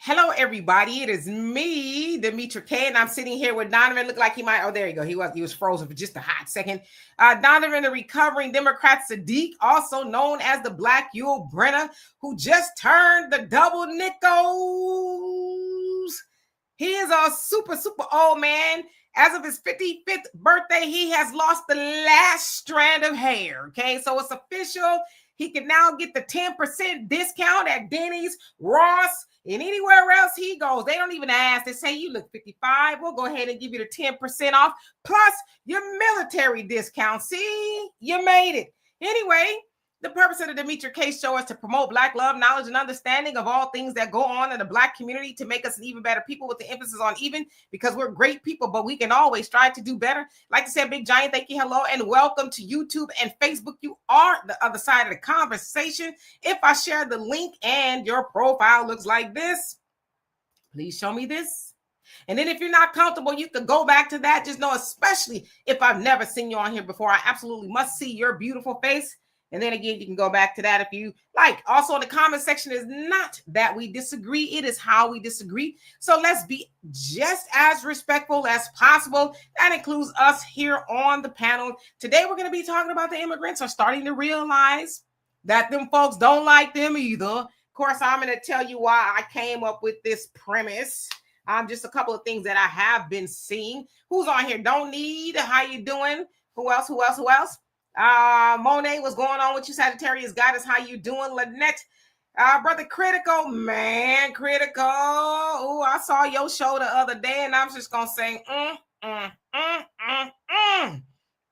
Hello, everybody. It is me, Demetra K, and I'm sitting here with Donovan. Look like he might. Oh, there you go. He was frozen for just a hot second. Donovan, the recovering Democrat Saadiq, also known as the Black Yul Brenner, who just turned the double nickels. He is a super old man. As of his 55th birthday, he has lost the last strand of hair. Okay, so it's official. He can now get the 10% discount at Denny's, Ross, and anywhere else he goes. They don't even ask. They say, you look 55. We'll go ahead and give you the 10% off, plus your military discount. See, you made it. Anyway, the purpose of the Demetra K Show is to promote Black love, knowledge, and understanding of all things that go on in the Black community to make us an even better people, with the emphasis on even, because we're great people, but we can always strive to do better. I'd like to say a big giant thank you, hello, and welcome to YouTube and Facebook. You are the other side of the conversation. If I share the link and your profile looks like this, please show me this. And then if you're not comfortable, you can go back to that. Just know, especially if I've never seen you on here before, I absolutely must see your beautiful face. And then again, you can go back to that if you like. Also, in the comment section is not that we disagree. It is how we disagree. So let's be just as respectful as possible. That includes us here on the panel. Today, we're going to be talking about the immigrants are starting to realize that them folks don't like them either. Of course, I'm going to tell you why I came up with this premise. Just a couple of things that I have been seeing. Who's on here? Don't need. How you doing? Who else? Monet, what's going on with you? Sagittarius Goddess, how you doing? Lynette, brother Critical, man, Critical. Oh, I saw your show the other day, and I'm just gonna say,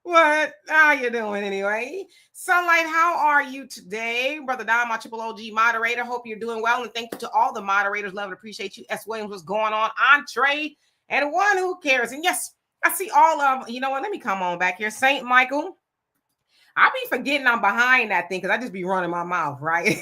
What? How you doing anyway? Sunlight, how are you today? Brother Don, my triple OG moderator. Hope you're doing well, and thank you to all the moderators. Love and appreciate you. S. Williams, what's going on? Entree, and one who cares. And yes, I see all of, you know what? Let me come on back here. Saint Michael. I be forgetting I'm behind that thing because I just be running my mouth, right?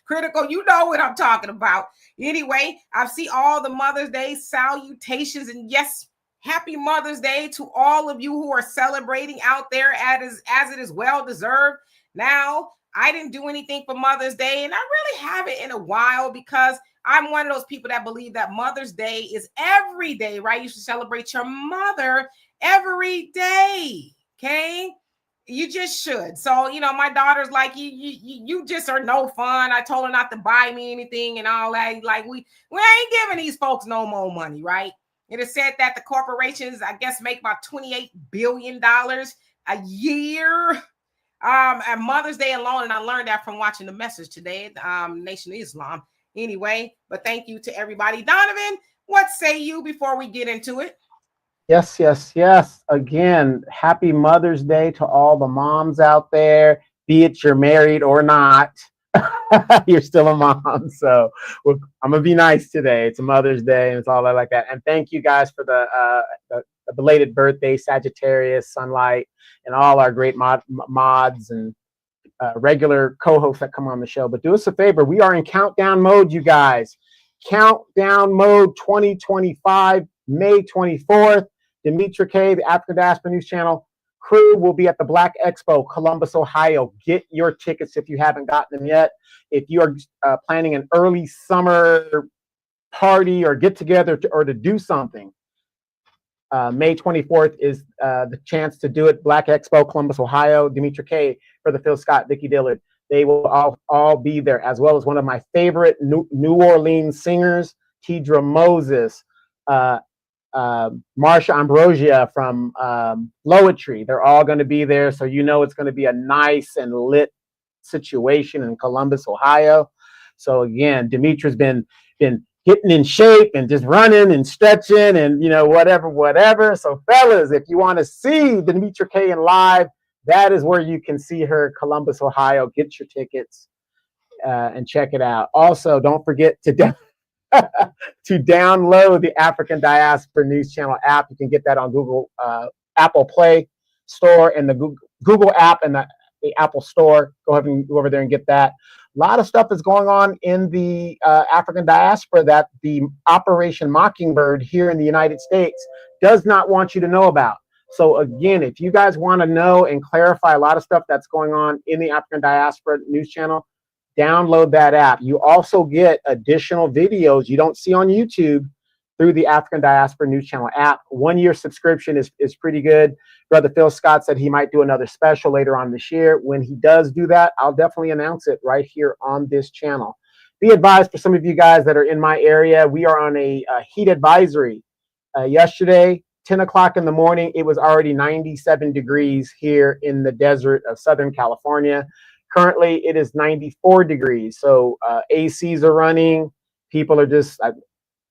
Critical, you know what I'm talking about. Anyway, I see all the Mother's Day salutations, and yes, happy Mother's Day to all of you who are celebrating out there as it is well deserved. Now, I didn't do anything for Mother's Day, and I really haven't in a while because I'm one of those people that believe that Mother's Day is every day, right? You should celebrate your mother every day, okay? You just should. So, you know, my daughter's like, you just are no fun. I told her not to buy me anything and all that. Like, we ain't giving these folks no more money, right? It is said that the corporations, I guess, make about $28 billion a year. At Mother's Day alone, and I learned that from watching The Message today, Nation of Islam. Anyway, but thank you to everybody. Donovan, what say you before we get into it? Yes. Again, happy Mother's Day to all the moms out there, be it you're married or not. You're still a mom. So I'm going to be nice today. It's a Mother's Day and it's all like that. And thank you guys for the belated birthday, Sagittarius, Sunlight, and all our great mods and regular co-hosts that come on the show. But do us a favor. We are in countdown mode, you guys. Countdown mode 2025, May 24th. Demetra K, the African Diaspora News Channel crew will be at the Black Expo, Columbus, Ohio. Get your tickets if you haven't gotten them yet. If you are planning an early summer party or get together or to do something, May 24th is the chance to do it. Black Expo, Columbus, Ohio. Demetra K, Brother Phil Scott, Vicki Dillard. They will all be there, as well as one of my favorite New Orleans singers, Tidra Moses, Marsha Ambrosia from Loetry. They're all going to be there, so you know it's going to be a nice and lit situation in Columbus, Ohio. So again, Demetra's been getting in shape and just running and stretching and, you know, whatever. So fellas, if you want to see Demetra K in live, that is where you can see her, Columbus, Ohio. Get your tickets and check it out. Also, don't forget to to download the African Diaspora News Channel app. You can get that on Google, Apple Play Store, and the Google app and the Apple Store. Go over there and get that. A lot of stuff is going on in the African diaspora that the Operation Mockingbird here in the United States does not want you to know about. So again, if you guys want to know and clarify a lot of stuff that's going on in the African Diaspora News Channel, download that app. You also get additional videos you don't see on YouTube through the African Diaspora News Channel app. 1 year subscription is pretty good. Brother Phil Scott said he might do another special later on this year. When he does do that, I'll definitely announce it right here on this channel. Be advised, for some of you guys that are in my area, we are on a heat advisory. Yesterday, 10 o'clock in the morning, it was already 97 degrees here in the desert of Southern California. Currently, it is 94 degrees. So ACs are running. People are just,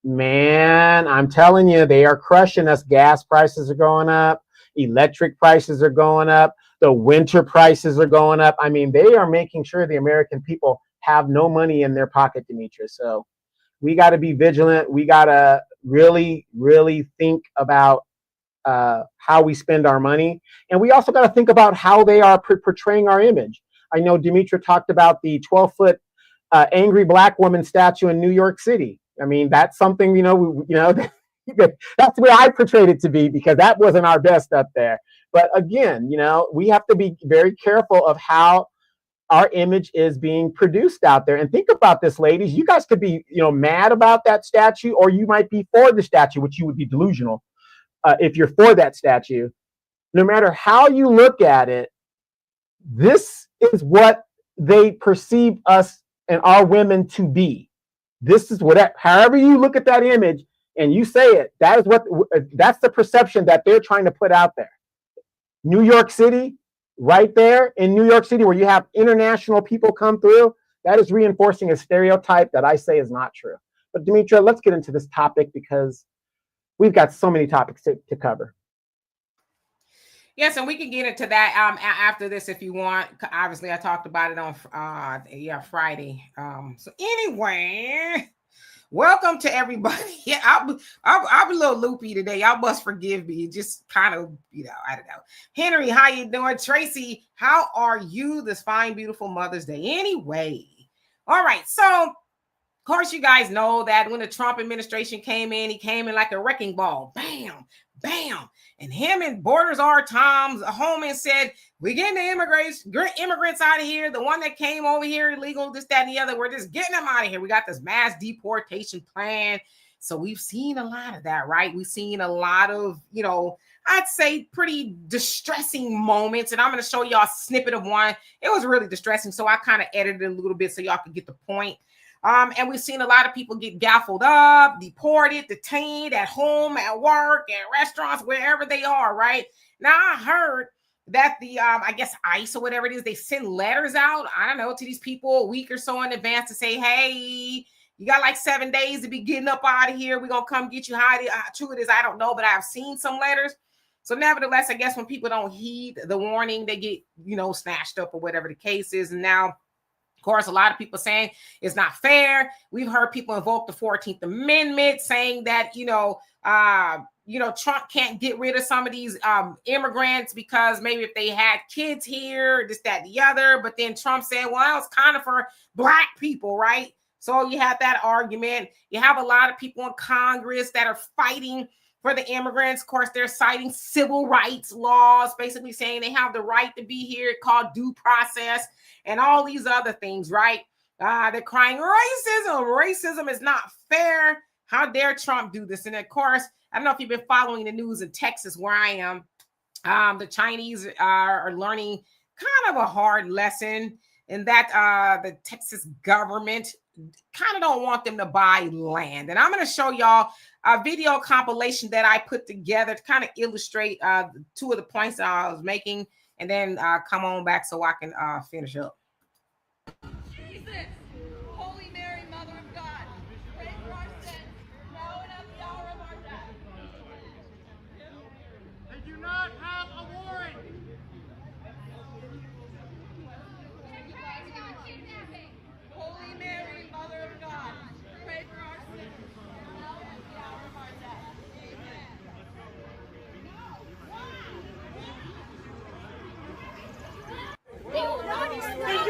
man, I'm telling you, they are crushing us. Gas prices are going up. Electric prices are going up. The winter prices are going up. I mean, they are making sure the American people have no money in their pocket, Demetrius. So we got to be vigilant. We got to really, really think about how we spend our money. And we also got to think about how they are portraying our image. I know Demetra talked about the 12-foot angry black woman statue in New York City. I mean, that's something, that's where I portrayed it to be, because that wasn't our best up there. But again, we have to be very careful of how our image is being produced out there. And think about this, ladies. You guys could be, mad about that statue, or you might be for the statue, which you would be delusional if you're for that statue. No matter how you look at it, this is what they perceive us and our women to be. This is however you look at that image and you say it, that's the perception that they're trying to put out there. New York City, right there in New York City, where you have international people come through, that is reinforcing a stereotype that I say is not true. But Demetra, let's get into this topic, because we've got so many topics to cover. Yes, and we can get into that after this if you want. Obviously, I talked about it on Friday. So anyway, welcome to everybody. Yeah, I'm a little loopy today. Y'all must forgive me. Just kind of, I don't know. Henry, how you doing? Tracy, how are you this fine, beautiful Mother's Day? Anyway, all right. So, of course, you guys know that when the Trump administration came in, he came in like a wrecking ball. Bam, bam. And him and Borders R. Tom's Holman said, we're getting the immigrants out of here. The one that came over here illegal, this, that, and the other. We're just getting them out of here. We got this mass deportation plan. So we've seen a lot of that, right? We've seen a lot of, I'd say pretty distressing moments. And I'm going to show y'all a snippet of one. It was really distressing. So I kind of edited it a little bit so y'all could get the point. And we've seen a lot of people get gaffled up, deported, detained at home, at work, at restaurants, wherever they are, right? Now, I heard that the, I guess ICE or whatever it is, they send letters out, I don't know, to these people a week or so in advance to say, hey, you got like 7 days to be getting up out of here. We're going to come get you. How true it is, I don't know, but I've seen some letters. So nevertheless, I guess when people don't heed the warning, they get, snatched up or whatever the case is. And now, of course, a lot of people saying it's not fair. We've heard people invoke the 14th Amendment, saying that, Trump can't get rid of some of these immigrants because maybe if they had kids here, this, that, the other. But then Trump said, well, it's kind of for Black people, right? So you have that argument. You have a lot of people in Congress that are fighting for the immigrants. Of course, they're citing civil rights laws, basically saying they have the right to be here, called due process, and all these other things, right? They're crying racism. Racism is not fair. How dare Trump do this? And of course, I don't know if you've been following the news in Texas where I am. The Chinese are learning kind of a hard lesson in that the Texas government kind of don't want them to buy land. And I'm going to show y'all a video compilation that I put together to kind of illustrate two of the points that I was making, and then come on back so I can finish up. Jesus, Holy Mary, Mother of God, pray for our sins, now and at the hour of our death. They do not have a warrant. Holy Mary, Mother of God, pray for our sins, now and at the hour of our death. Amen. They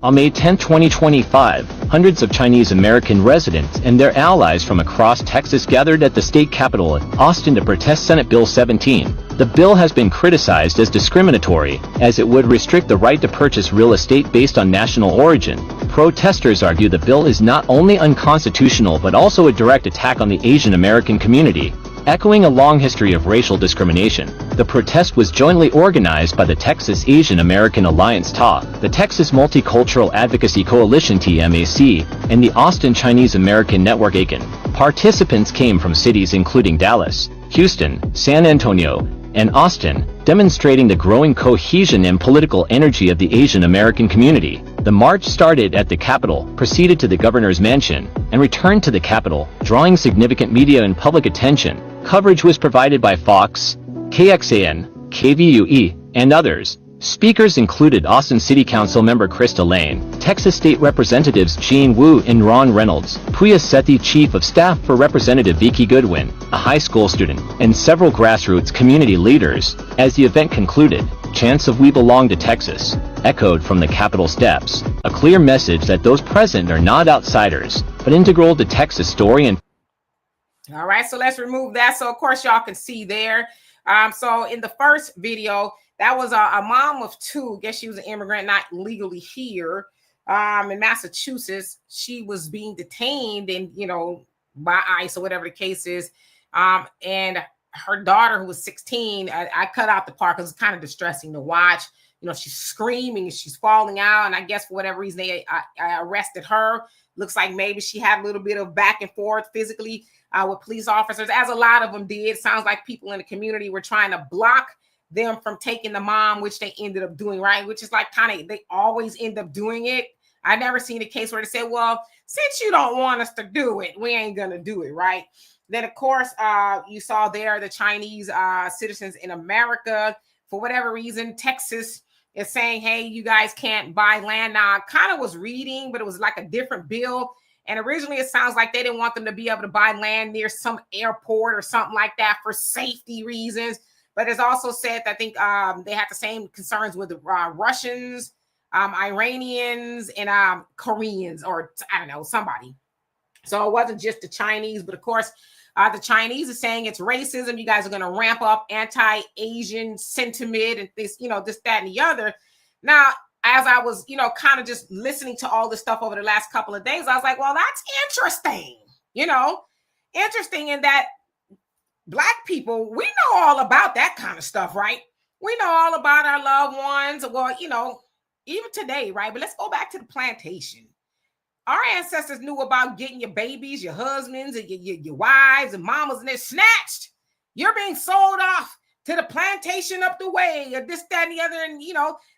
On May 10, 2025, hundreds of Chinese American residents and their allies from across Texas gathered at the state capitol in Austin to protest Senate Bill 17. The bill has been criticized as discriminatory, as it would restrict the right to purchase real estate based on national origin. Protesters argue the bill is not only unconstitutional but also a direct attack on the Asian American community. Echoing a long history of racial discrimination, the protest was jointly organized by the Texas Asian American Alliance (TAA), the Texas Multicultural Advocacy Coalition (TMAC), and the Austin Chinese American Network (ACAN). Participants came from cities including Dallas, Houston, San Antonio, and Austin, demonstrating the growing cohesion and political energy of the Asian American community. The march started at the Capitol, proceeded to the governor's mansion, and returned to the Capitol, drawing significant media and public attention. Coverage was provided by Fox, KXAN, KVUE, and others. Speakers included Austin City Council member Krista Lane, Texas State Representatives Gene Wu and Ron Reynolds, Puya Sethi Chief of Staff for Representative Vicky Goodwin, a high school student, and several grassroots community leaders. As the event concluded, chants of "We belong to Texas" echoed from the Capitol steps, a clear message that those present are not outsiders, but integral to Texas' story and. All right, so let's remove that. So of course y'all can see there. So in the first video, that was a mom of two. Guess she was an immigrant, not legally here. In Massachusetts, she was being detained and, by ICE or whatever the case is. And her daughter, who was 16, I cut out the part because it's kind of distressing to watch. She's screaming, she's falling out. And I guess for whatever reason, I arrested her. Looks like maybe she had a little bit of back and forth physically with police officers, as a lot of them did. Sounds like people in the community were trying to block them from taking the mom, which they ended up doing, right? Which is like they always end up doing it. I never seen a case where they said, well, since you don't want us to do it, we ain't gonna do it, right? Then of course, you saw there the Chinese citizens in America, for whatever reason, Texas is saying, hey, you guys can't buy land. Now, I kind of was reading, but it was like a different bill. And originally it sounds like they didn't want them to be able to buy land near some airport or something like that for safety reasons. But it's also said that I think they had the same concerns with the Russians, Iranians, and Koreans, or I don't know, somebody. So it wasn't just the Chinese, but of course, the Chinese are saying it's racism. You guys are going to ramp up anti-Asian sentiment and this, this, that, and the other. Now, as I was, kind of just listening to all this stuff over the last couple of days, I was like, well, that's interesting, interesting in that Black people, we know all about that kind of stuff, right? We know all about our loved ones. Well, even today, right? But let's go back to the plantation. Our ancestors knew about getting your babies, your husbands, and your wives and mamas, and they're snatched. You're being sold off to the plantation up the way, or this, that, and the other. And,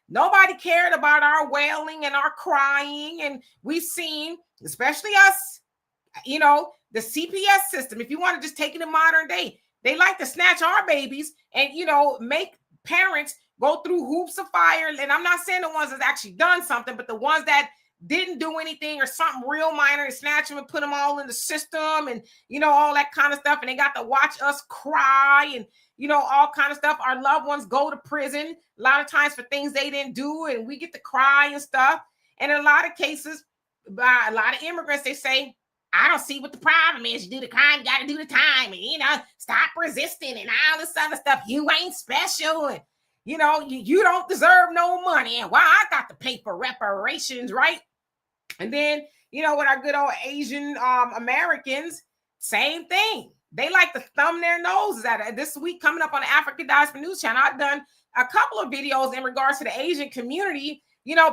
nobody cared about our wailing and our crying. And we've seen, especially us, the CPS system, if you want to just take it in modern day, they like to snatch our babies and, make parents go through hoops of fire. And I'm not saying the ones that's actually done something, but the ones that didn't do anything or something real minor, and snatch them and put them all in the system and, all that kind of stuff. And they got to watch us cry and, all kind of stuff. Our loved ones go to prison a lot of times for things they didn't do. And we get to cry and stuff. And in a lot of cases, a lot of immigrants, they say, I don't see what the problem is. You do the crime, you got to do the time. And, stop resisting and all this other stuff. You ain't special. And, you don't deserve no money. And why I got to pay for reparations, right? And then, with our good old Asian Americans, same thing. They like to thumb their noses at it. This week, coming up on the African Diaspora News Channel, I've done a couple of videos in regards to the Asian community,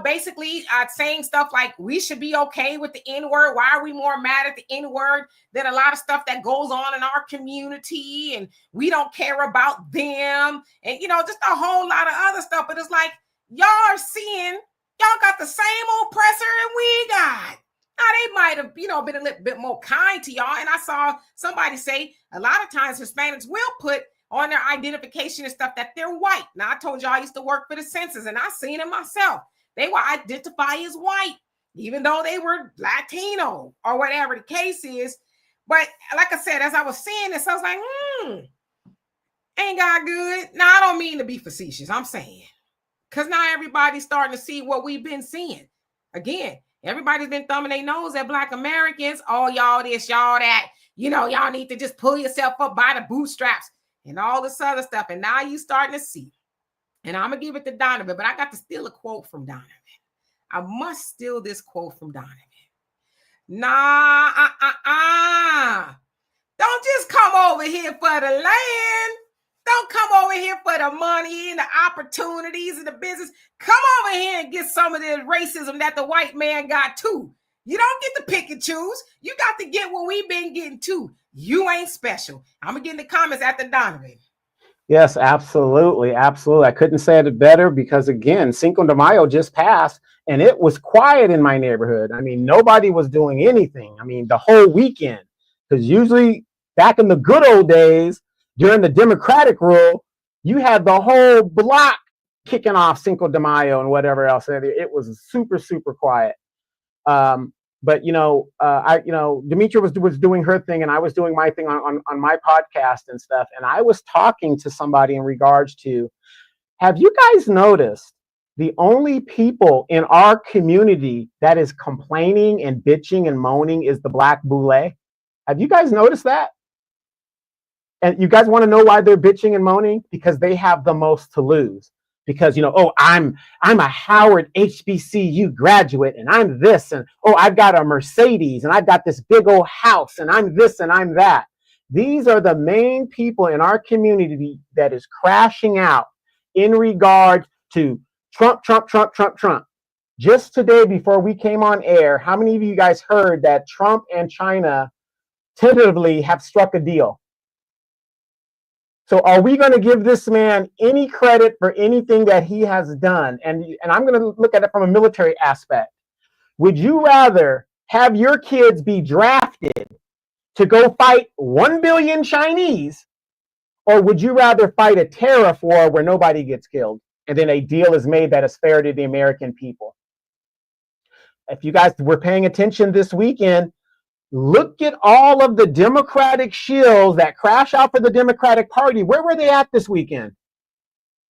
basically saying stuff like we should be okay with the N-word. Why are we more mad at the N-word than a lot of stuff that goes on in our community? And we don't care about them. And, just a whole lot of other stuff. But it's like, y'all are seeing, y'all got the same oppressor and we got. Now, they might have, been a little bit more kind to y'all. And I saw somebody say a lot of times Hispanics will put on their identification and stuff that they're white. Now, I told y'all I used to work for the census and I seen it myself. They will identify as white, even though they were Latino or whatever the case is. But like I said, as I was seeing this, I was like, ain't God good? Now, I don't mean to be facetious. I'm saying, because now everybody's starting to see what we've been seeing. Again, everybody's been thumbing their nose at Black Americans. Oh, y'all this, y'all that. You know, y'all need to just pull yourself up by the bootstraps and all this other stuff. And now you starting to see. And I'm going to give it to Donovan, but I got to steal a quote from Donovan. I must steal this quote from Donovan. Don't just come over here for the land. Don't come over here for the money and the opportunities and the business. Come over here and get some of the racism that the white man got too. You don't get to pick and choose. You got to get what we've been getting too. You ain't special. I'm going to get in the comments after Donovan. Yes, absolutely. Absolutely. I couldn't say it better because, again, Cinco de Mayo just passed and it was quiet in my neighborhood. I mean, nobody was doing anything. I mean, the whole weekend, because usually back in the good old days, during the Democratic rule, you had the whole block kicking off Cinco de Mayo and whatever else. It was super, super quiet. But Demetria was doing her thing and I was doing my thing on my podcast and stuff. And I was talking to somebody in regards to, have you guys noticed the only people in our community that is complaining and bitching and moaning is the Black Boule? Have you guys noticed that? And you guys want to know why they're bitching and moaning? Because they have the most to lose. Because, I'm a Howard HBCU graduate and I'm this, and I've got a Mercedes and I've got this big old house and I'm this and I'm that. These are the main people in our community that is crashing out in regard to Trump. Just today before we came on air, how many of you guys heard that Trump and China tentatively have struck a deal? So are we going to give this man any credit for anything that he has done? And I'm going to look at it from a military aspect. Would you rather have your kids be drafted to go fight 1 billion Chinese, or would you rather fight a tariff war where nobody gets killed and then a deal is made that is fair to the American people? If you guys were paying attention this weekend, look at all of the Democratic shills that crash out for the Democratic Party. Where were they at this weekend?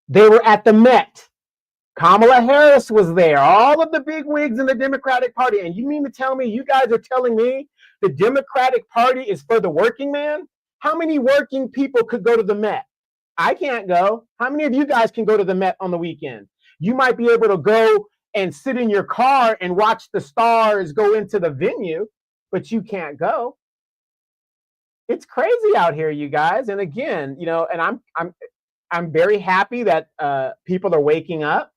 They were at the Met. Kamala Harris was there. All of the big wigs in the Democratic Party. And you mean to tell me, you guys are telling me the Democratic Party is for the working man? How many working people could go to the Met? I can't go. How many of you guys can go to the Met on the weekend? You might be able to go and sit in your car and watch the stars go into the venue, but you can't go. It's crazy out here, you guys. And again, and I'm very happy that people are waking up.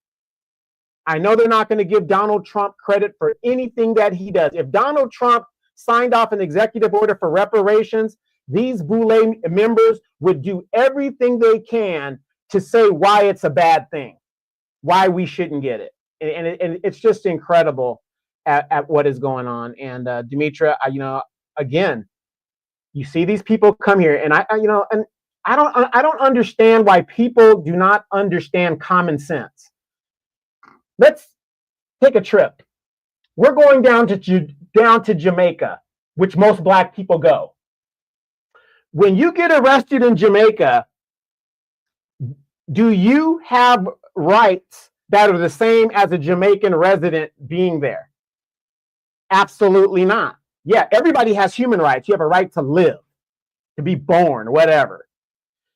I know they're not going to give Donald Trump credit for anything that he does. If Donald Trump signed off an executive order for reparations, these Boule members would do everything they can to say why it's a bad thing, why we shouldn't get it. And it's just incredible at what is going on. And Demetria, again, you see these people come here, and I don't understand why people do not understand common sense. Let's take a trip. We're going down to Jamaica, which most Black people go. When you get arrested in Jamaica, do you have rights that are the same as a Jamaican resident being there? Absolutely not. Yeah, everybody has human rights. You have a right to live, to be born, whatever.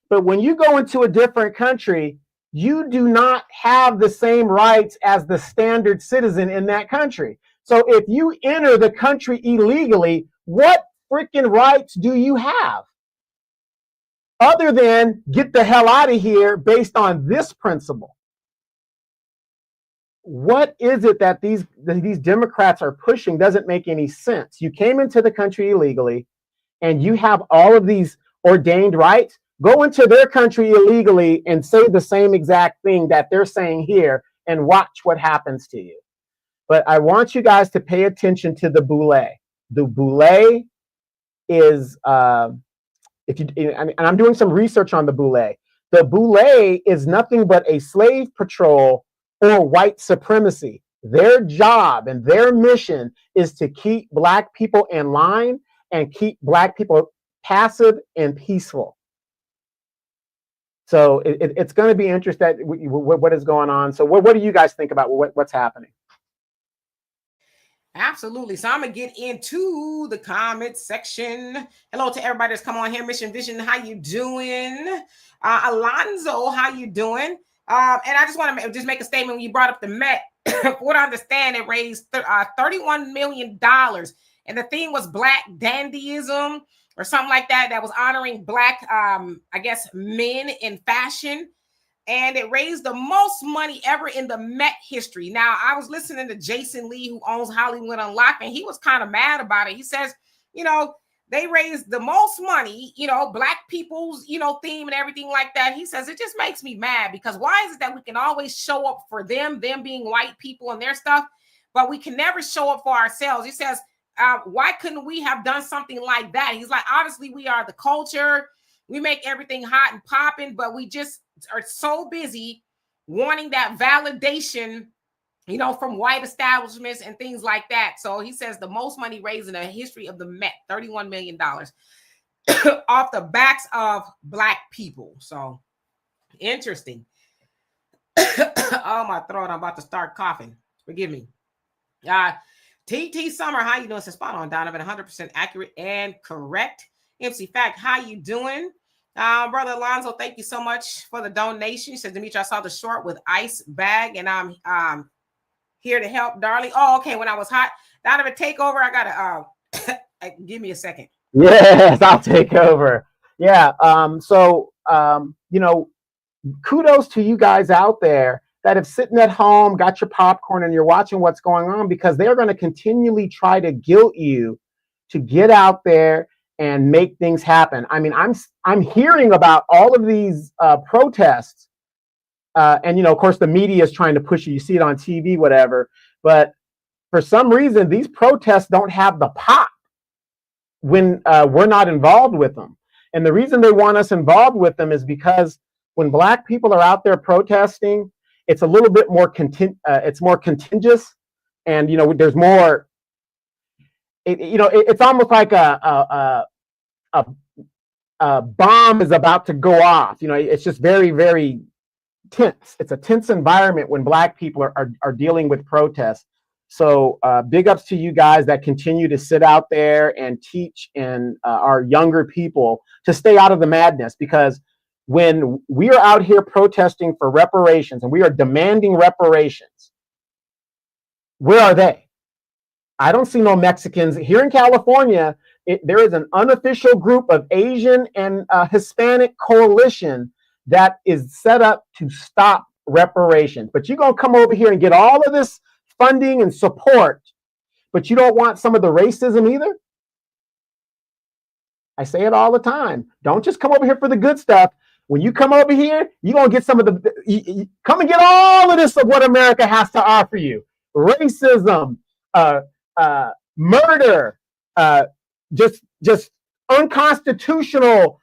But when you go into a different country, you do not have the same rights as the standard citizen in that country. So if you enter the country illegally, what freaking rights do you have? Other than get the hell out of here based on this principle. What is it that these Democrats are pushing doesn't make any sense. You came into the country illegally and you have all of these ordained rights. Go into their country illegally and say the same exact thing that they're saying here and watch what happens to you. But I want you guys to pay attention to the Boule. The Boule is, and I'm doing some research on the Boule. The Boule is nothing but a slave patrol or white supremacy. Their job and their mission is to keep Black people in line and keep Black people passive and peaceful. So it's going to be interesting what is going on. So what do you guys think about what's happening? Absolutely. So I'm gonna get into the comment section. Hello to everybody that's come on here. Mission Vision, how you doing? Alonzo, how you doing? And I just want to just make a statement. When you brought up the Met, from what I understand, it raised $31 million, and the theme was Black dandyism or something like that. That was honoring Black, I guess, men in fashion. And it raised the most money ever in the Met history. Now, I was listening to Jason Lee, who owns Hollywood Unlocked, and he was kind of mad about it. He says, you know, they raised the most money, you know, Black people's, you know, theme and everything like that. He says, it just makes me mad because why is it that we can always show up for them being white people and their stuff, but we can never show up for ourselves? He says, why couldn't we have done something like that? He's like, obviously, we are the culture. We make everything hot and popping, but we just are so busy wanting that validation, you know, from white establishments and things like that. So he says the most money raised in the history of the Met, $31 million off the backs of Black people. So interesting. Oh, my throat. I'm about to start coughing. Forgive me. TT Summer, how you doing? It's spot on, Donovan. 100% accurate and correct. MC Fact, how you doing? Brother Alonzo, thank you so much for the donation. He said, Demetri, I saw the short with ice bag, and I'm here to help, darling. Oh, okay. When I was hot, Donovan, take over. I gotta give me a second. Yes, I'll take over. Yeah. You know, kudos to you guys out there that have sitting at home, got your popcorn, and you're watching what's going on, because they're going to continually try to guilt you to get out there and make things happen. I mean, I'm hearing about all of these protests, and you know, of course, the media is trying to push it. You see it on TV, whatever. But for some reason, these protests don't have the pop when we're not involved with them. And the reason they want us involved with them is because when Black people are out there protesting, it's a little bit more it's more contagious, and you know, there's more. It's almost like a bomb is about to go off. You know, it's just very, very tense. It's a tense environment when Black people are dealing with protests. So big ups to you guys that continue to sit out there and teach and our younger people to stay out of the madness, because when we are out here protesting for reparations and we are demanding reparations, where are they? I don't see no Mexicans here in California. There is an unofficial group of Asian and Hispanic coalition that is set up to stop reparations. But you're going to come over here and get all of this funding and support, but you don't want some of the racism either? I say it all the time. Don't just come over here for the good stuff. When you come over here, you're going to get some of the, come and get all of this of what America has to offer you. Racism, murder, just unconstitutional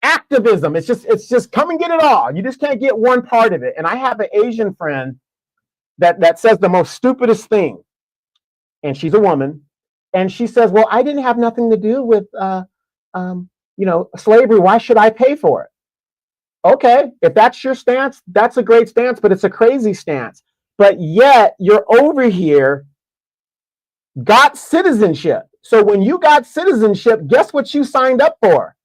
activism. It's just come and get it all. You just can't get one part of it. And I have an Asian friend that says the most stupidest thing, and she's a woman, and she says, well, I didn't have nothing to do with slavery. Why should I pay for it? Okay, if that's your stance, that's a great stance, but it's a crazy stance. But yet you're over here, got citizenship. So when you got citizenship, guess what you signed up for?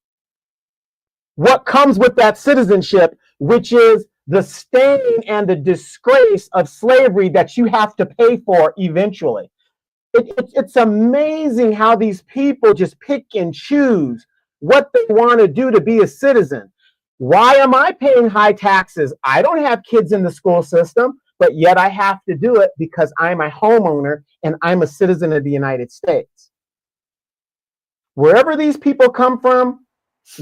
What comes with that citizenship, which is the stain and the disgrace of slavery that you have to pay for eventually. It's amazing how these people just pick and choose what they want to do to be a citizen. Why am I paying high taxes? I don't have kids in the school system, but yet I have to do it because I'm a homeowner and I'm a citizen of the United States. Wherever these people come from,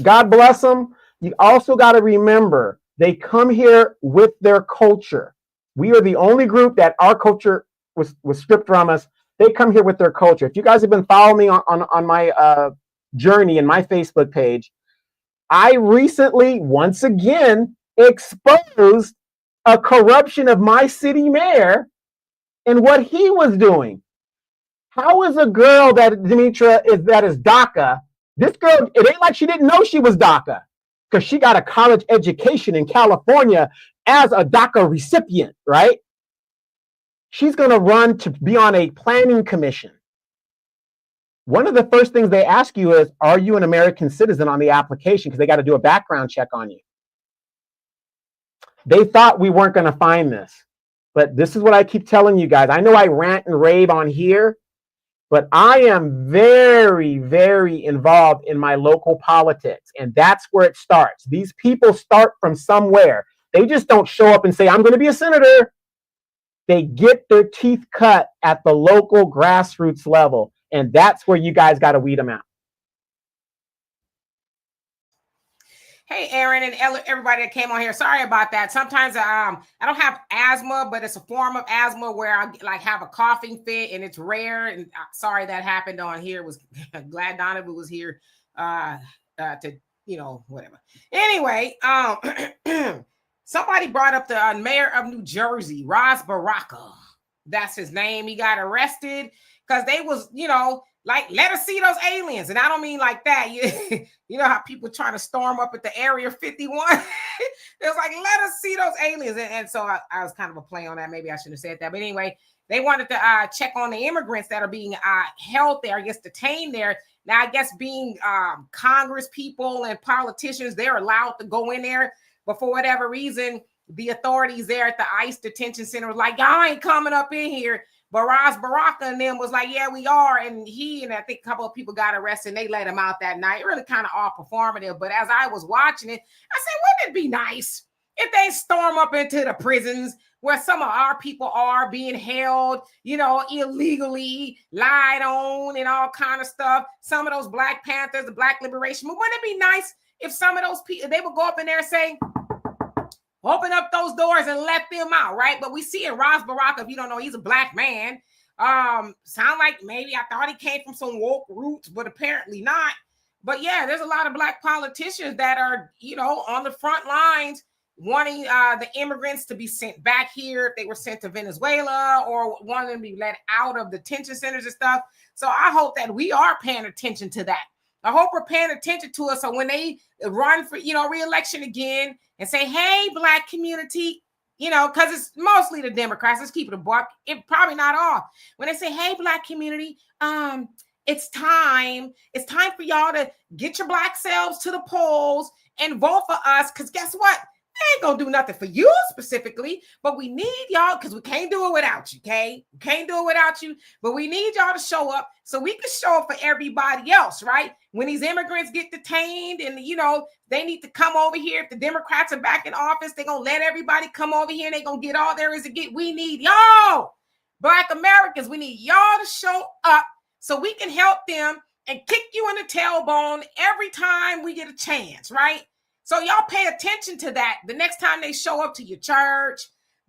God bless them. You also got to remember, they come here with their culture. We are the only group that our culture was stripped from us. They come here with their culture. If you guys have been following me on my journey in my Facebook page, I recently, once again, exposed a corruption of my city mayor and what he was doing. How is a girl that is DACA? This girl, it ain't like she didn't know she was DACA, because she got a college education in California as a DACA recipient, right? She's going to run to be on a planning commission. One of the first things they ask you is, are you an American citizen on the application? Because they got to do a background check on you. They thought we weren't going to find this. But this is what I keep telling you guys. I know I rant and rave on here, but I am very, very involved in my local politics. And that's where it starts. These people start from somewhere. They just don't show up and say, I'm going to be a senator. They get their teeth cut at the local grassroots level. And that's where you guys got to weed them out. Hey, Aaron and everybody that came on here. Sorry about that. Sometimes I don't have asthma, but it's a form of asthma where I like have a coughing fit, and it's rare. And sorry that happened on here. Was glad Donovan was here to whatever. Anyway, somebody brought up the mayor of New Jersey, Ras Baraka. That's his name. He got arrested because they was, like, let us see those aliens. And I don't mean like that. You know how people trying to storm up at the Area 51? It was like, let us see those aliens. And so I was kind of a play on that. Maybe I shouldn't have said that. But anyway, they wanted to check on the immigrants that are being held there, I guess detained there. Now, I guess being Congress people and politicians, they're allowed to go in there. But for whatever reason, the authorities there at the ICE detention center was like, y'all ain't coming up in here. But Ras Baraka and them was like, yeah, we are. And he and I think a couple of people got arrested and they let him out that night. Really kind of all performative. But as I was watching it, I said, wouldn't it be nice if they storm up into the prisons where some of our people are being held, illegally, lied on and all kind of stuff. Some of those Black Panthers, the Black Liberation. But wouldn't it be nice if some of those people, they would go up in there and say, open up those doors and let them out, right? But we see in Ras Baraka, if you don't know, he's a Black man. Sound like maybe I thought he came from some woke roots, but apparently not. But yeah, there's a lot of Black politicians that are, on the front lines wanting the immigrants to be sent back here if they were sent to Venezuela, or wanting them to be let out of detention centers and stuff. So I hope that we are paying attention to that. I hope we're paying attention to it. So when they run for, re-election again and say, hey, Black community, because it's mostly the Democrats. Let's keep it a buck. It probably not all. When they say, hey, Black community, it's time for y'all to get your Black selves to the polls and vote for us. Because guess what? They ain't gonna do nothing for you specifically, but we need y'all, because we can't do it without you, okay? We can't do it without you, but we need y'all to show up so we can show up for everybody else, right? When these immigrants get detained and, they need to come over here. If the Democrats are back in office, they're gonna let everybody come over here and they're gonna get all there is to get. We need y'all, Black Americans. We need y'all to show up so we can help them and kick you in the tailbone every time we get a chance, right? So y'all pay attention to that the next time they show up to your church.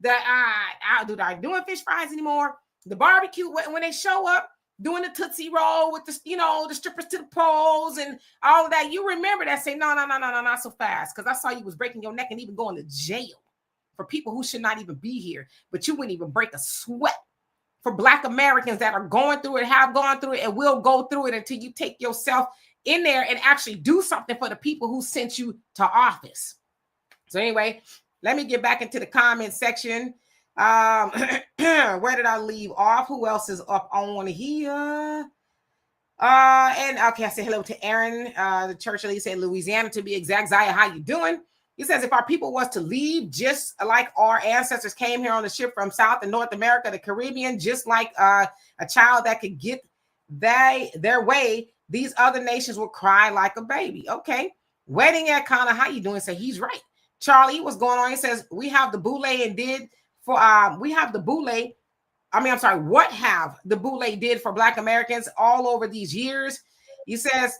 Are doing fish fries anymore? The barbecue, when they show up doing the Tootsie Roll with the, the strippers to the poles and all of that, you remember that. Say, no, not so fast, because I saw you was breaking your neck and even going to jail for people who should not even be here. But you wouldn't even break a sweat for Black Americans that are going through it, have gone through it, and will go through it until you take yourself in there and actually do something for the people who sent you to office. So anyway, let me get back into the comment section. Where did I leave off? Who else is up on here? And okay, I said hello to Aaron. The church lady said Louisiana to be exact. Zaya, how you doing? He says, if our people was to leave just like our ancestors came here on the ship from South and North America, the Caribbean, just like a child that could get their way, these other nations will cry like a baby. Okay. Wedding at Connor, how you doing? So he's right. Charlie, what's going on? He says, we have the Boule and did for, what have the Boule did for Black Americans all over these years? He says,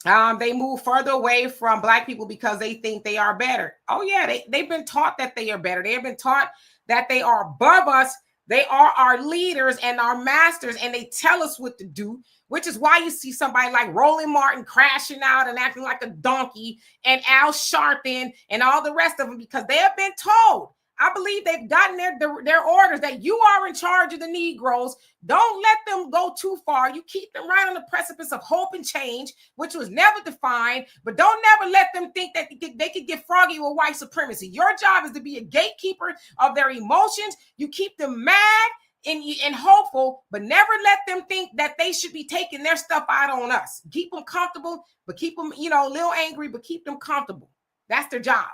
they move further away from Black people because they think they are better. Oh yeah. They've been taught that they are better. They have been taught that they are above us. They are our leaders and our masters, and they tell us what to do, which is why you see somebody like Roland Martin crashing out and acting like a donkey, and Al Sharpton and all the rest of them, because they have been told. I believe they've gotten their orders that you are in charge of the Negroes. Don't let them go too far. You keep them right on the precipice of hope and change, which was never defined, but don't never let them think that they could get froggy with white supremacy. Your job is to be a gatekeeper of their emotions. You keep them mad and hopeful, but never let them think that they should be taking their stuff out on us. Keep them comfortable, but keep them, a little angry, but keep them comfortable. That's their job.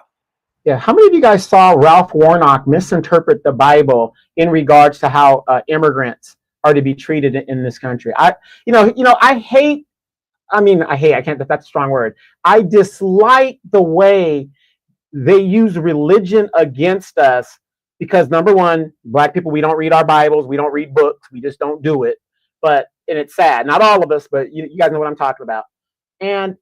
Yeah. How many of you guys saw Ralph Warnock misinterpret the Bible in regards to how immigrants are to be treated in this country? I hate, I can't, that's a strong word. I dislike the way they use religion against us because, number one, Black people, we don't read our Bibles, we don't read books, we just don't do it. And it's sad. Not all of us, but you guys know what I'm talking about. And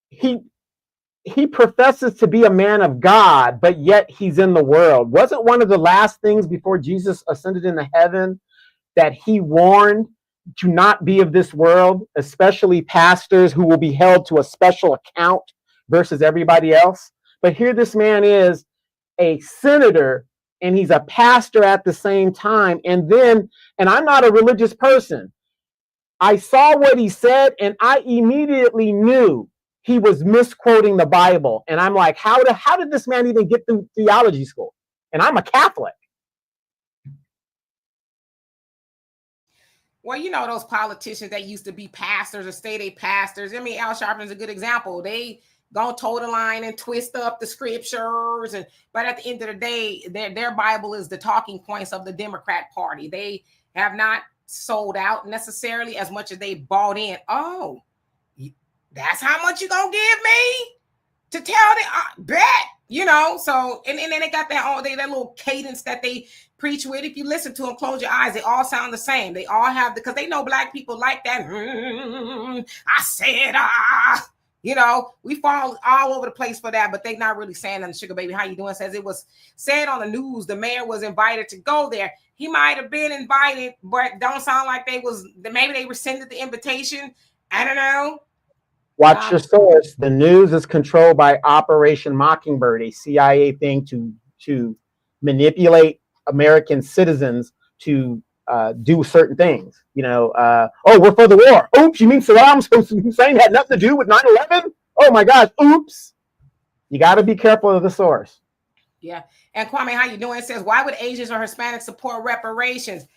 he professes to be a man of God, but yet he's in the world. Wasn't one of the last things before Jesus ascended into heaven that he warned to not be of this world, especially pastors who will be held to a special account versus everybody else? But here this man is a senator and he's a pastor at the same time. And I'm not a religious person. I saw what he said and I immediately knew he was misquoting the Bible. And I'm like, how did this man even get through theology school? And I'm a Catholic. Well, those politicians that used to be pastors or say they pastors. I mean, Al Sharpton's a good example. They gonna toe the line and twist up the scriptures, but at the end of the day, their Bible is the talking points of the Democrat Party. They have not sold out necessarily as much as they bought in. Oh, that's how much you gonna give me to tell the bet, So and then they got that little cadence that they preach with. If you listen to them, close your eyes, they all sound the same. They all have because they know Black people like that. I said we fall all over the place for that, but they're not really saying nothing. Sugar Baby, how you doing? Says it was said on the news the mayor was invited to go there. He might have been invited, but don't sound like maybe they rescinded the invitation. I don't know. Watch your source. The news is controlled by Operation Mockingbird, a CIA thing to manipulate American citizens to do certain things. We're for the war. Oops, you mean Saddam Hussein had nothing to do with 9/11? Oh my gosh, oops. You got to be careful of the source. Yeah. And Kwame, how you doing? It says, why would Asians or Hispanics support reparations?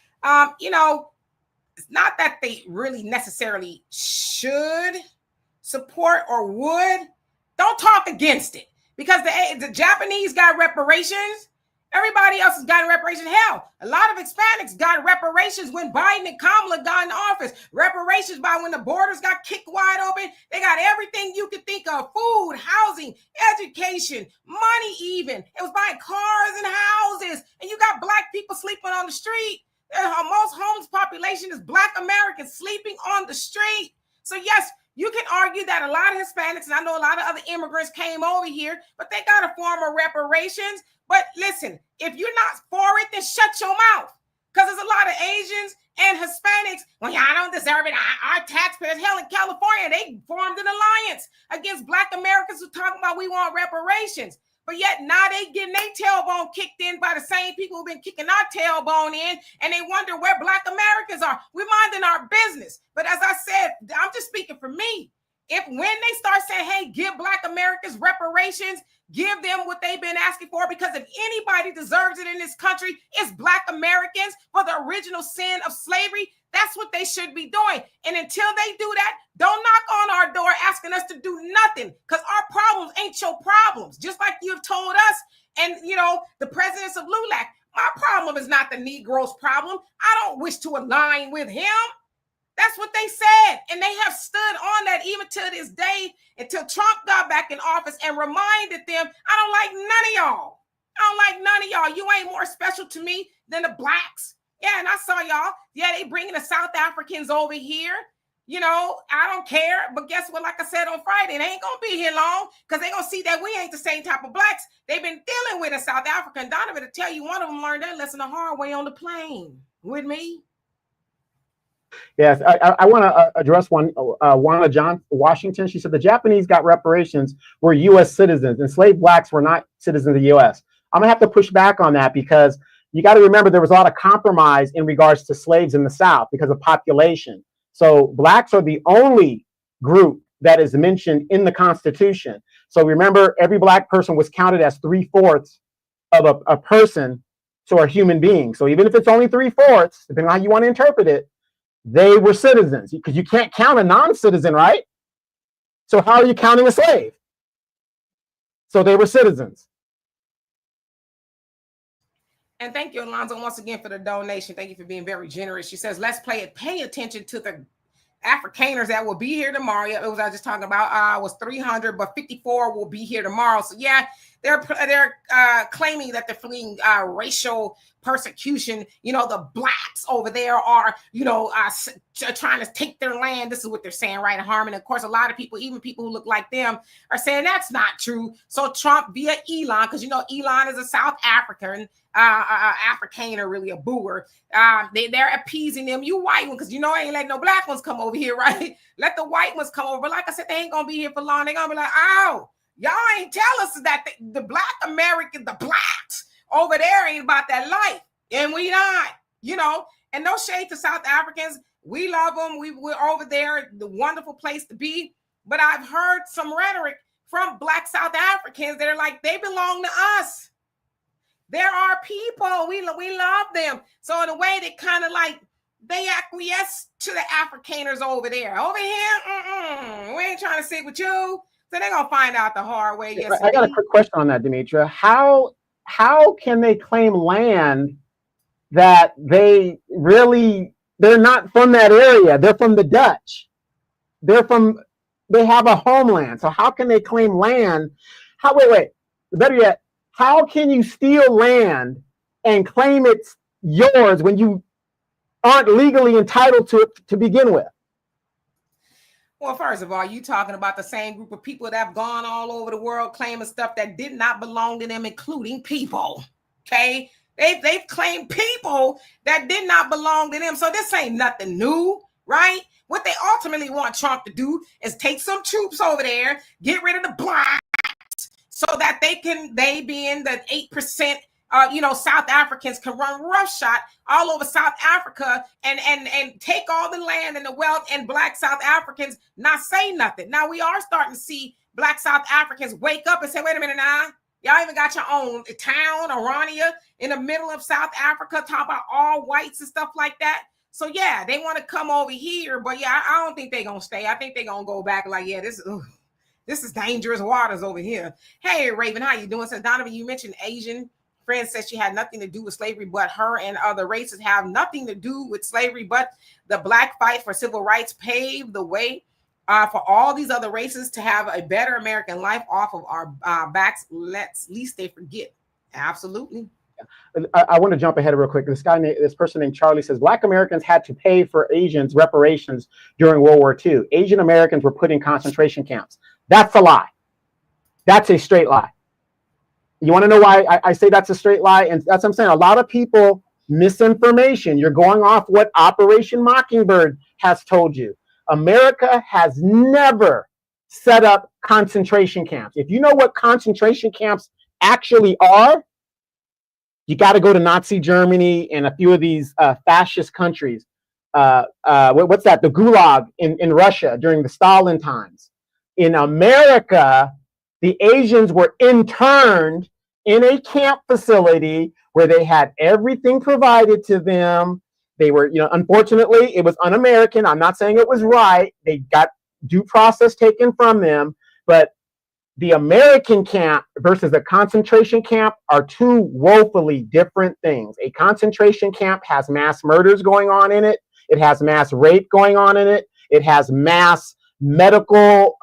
It's not that they really necessarily should support or would. Don't talk against it because the Japanese got reparations. Everybody else has gotten reparations. Hell, a lot of Hispanics got reparations when Biden and Kamala got in office. Reparations by when the borders got kicked wide open. They got everything you could think of: food, housing, education, money even. It was buying cars and houses. And you got Black people sleeping on the street. Most homeless population is Black Americans sleeping on the street. So yes, you can argue that a lot of Hispanics, and I know a lot of other immigrants came over here, but they got a form of reparations. But listen, if you're not for it, then shut your mouth. Because there's a lot of Asians and Hispanics. Well, y'all don't deserve it. Our taxpayers, hell, in California, they formed an alliance against Black Americans who talking about we want reparations. But yet now they getting their tailbone kicked in by the same people who've been kicking our tailbone in, and they wonder where Black Americans are. We're minding our business. But as I said, I'm just speaking for me. When they start saying, hey, give Black Americans reparations, give them what they've been asking for, because if anybody deserves it in this country, it's Black Americans for the original sin of slavery. That's what they should be doing. And until they do that, don't knock on our door asking us to do nothing, because our problems ain't your problems. Just like you've told us and, the presidents of LULAC, my problem is not the Negro's problem. I don't wish to align with him. That's what they said. And they have stood on that even to this day until Trump got back in office and reminded them, I don't like none of y'all. I don't like none of y'all. You ain't more special to me than the Blacks. Yeah, and I saw y'all. Yeah, they bringing the South Africans over here. I don't care. But guess what? Like I said on Friday, they ain't going to be here long because they're going to see that we ain't the same type of Blacks they've been dealing with in South Africa. And Donovan, to tell you, one of them learned that lesson the hard way on the plane with me. Yes, I want to address one. Wanda John Washington. She said the Japanese got reparations were U.S. citizens. Enslaved Blacks were not citizens of the U.S. I'm gonna have to push back on that because you got to remember there was a lot of compromise in regards to slaves in the South because of population. So Blacks are the only group that is mentioned in the Constitution. So remember, every Black person was counted as 3/4 of a person so are human beings. So even if it's only 3/4, depending on how you want to interpret it, they were citizens, because you can't count a non-citizen, right? So how are you counting a slave? So they were citizens. And thank you, Alonzo, once again for the donation. Thank you for being very generous. She says, let's pay attention to the Afrikaners that will be here tomorrow. It was I was just talking about was 300, but 54 will be here tomorrow. So yeah, they're claiming that they're fleeing racial persecution. You know, the blacks over there are, you know, trying to take their land. This is what they're saying, right? Harmon. Of course, a lot of people, even people who look like them, are saying that's not true. So Trump via Elon, because you know Elon is a South African. Afrikaner, really a Boer. They're appeasing them. You white ones, because you know I ain't letting no black ones come over here, right? Let the white ones come over. But like I said, they ain't gonna be here for long. They're gonna be like, oh, y'all ain't tell us that the black American, the blacks over there ain't about that life, and we not, you know. And no shade to South Africans. We love them. We're over there, the wonderful place to be. But I've heard some rhetoric from black South Africans that are like, they belong to us. There are people, we love them. So in a way, they kind of like, they acquiesce to the Afrikaners over there. Over here, we ain't trying to sit with you. So they're going to find out the hard way. Yes, I got a quick question on that, Demetra. How can they claim land that they're not from that area? They're from the Dutch. They have a homeland. So how can they claim land? Wait, better yet, how can you steal land and claim it's yours when you aren't legally entitled to it to begin with? Well, first of all, you talking about the same group of people that have gone all over the world claiming stuff that did not belong to them, including people. Okay, they've claimed people that did not belong to them. So this ain't nothing new, right? What they ultimately want Trump to do is take some troops over there, get rid of the blacks, so that they being the 8%, South Africans can run roughshod all over South Africa and take all the land and the wealth, and black South Africans not say nothing. Now we are starting to see black South Africans wake up and say, wait a minute now, y'all even got your own town, Orania, in the middle of South Africa, talk about all whites and stuff like that. So yeah, they want to come over here, but yeah, I don't think they're gonna stay. I think they're gonna go back like, yeah, this is dangerous waters over here. Hey, Raven, how you doing? Says Donovan, you mentioned Asian. Friend said she had nothing to do with slavery, but her and other races have nothing to do with slavery, but the black fight for civil rights paved the way for all these other races to have a better American life off of our backs. Least they forget. Absolutely. I want to jump ahead real quick. This person named Charlie says Black Americans had to pay for Asians reparations during World War II. Asian Americans were put in concentration camps. That's a lie. That's a straight lie. You want to know why I say that's a straight lie? And that's what I'm saying. A lot of people, misinformation. You're going off what Operation Mockingbird has told you. America has never set up concentration camps. If you know what concentration camps actually are, you got to go to Nazi Germany and a few of these fascist countries. What's that? The Gulag in Russia during the Stalin times. In America, the Asians were interned in a camp facility where they had everything provided to them. They were, unfortunately, it was un-American. I'm not saying it was right. They got due process taken from them. But the American camp versus a concentration camp are two woefully different things. A concentration camp has mass murders going on in it. It has mass rape going on in it. It has mass medical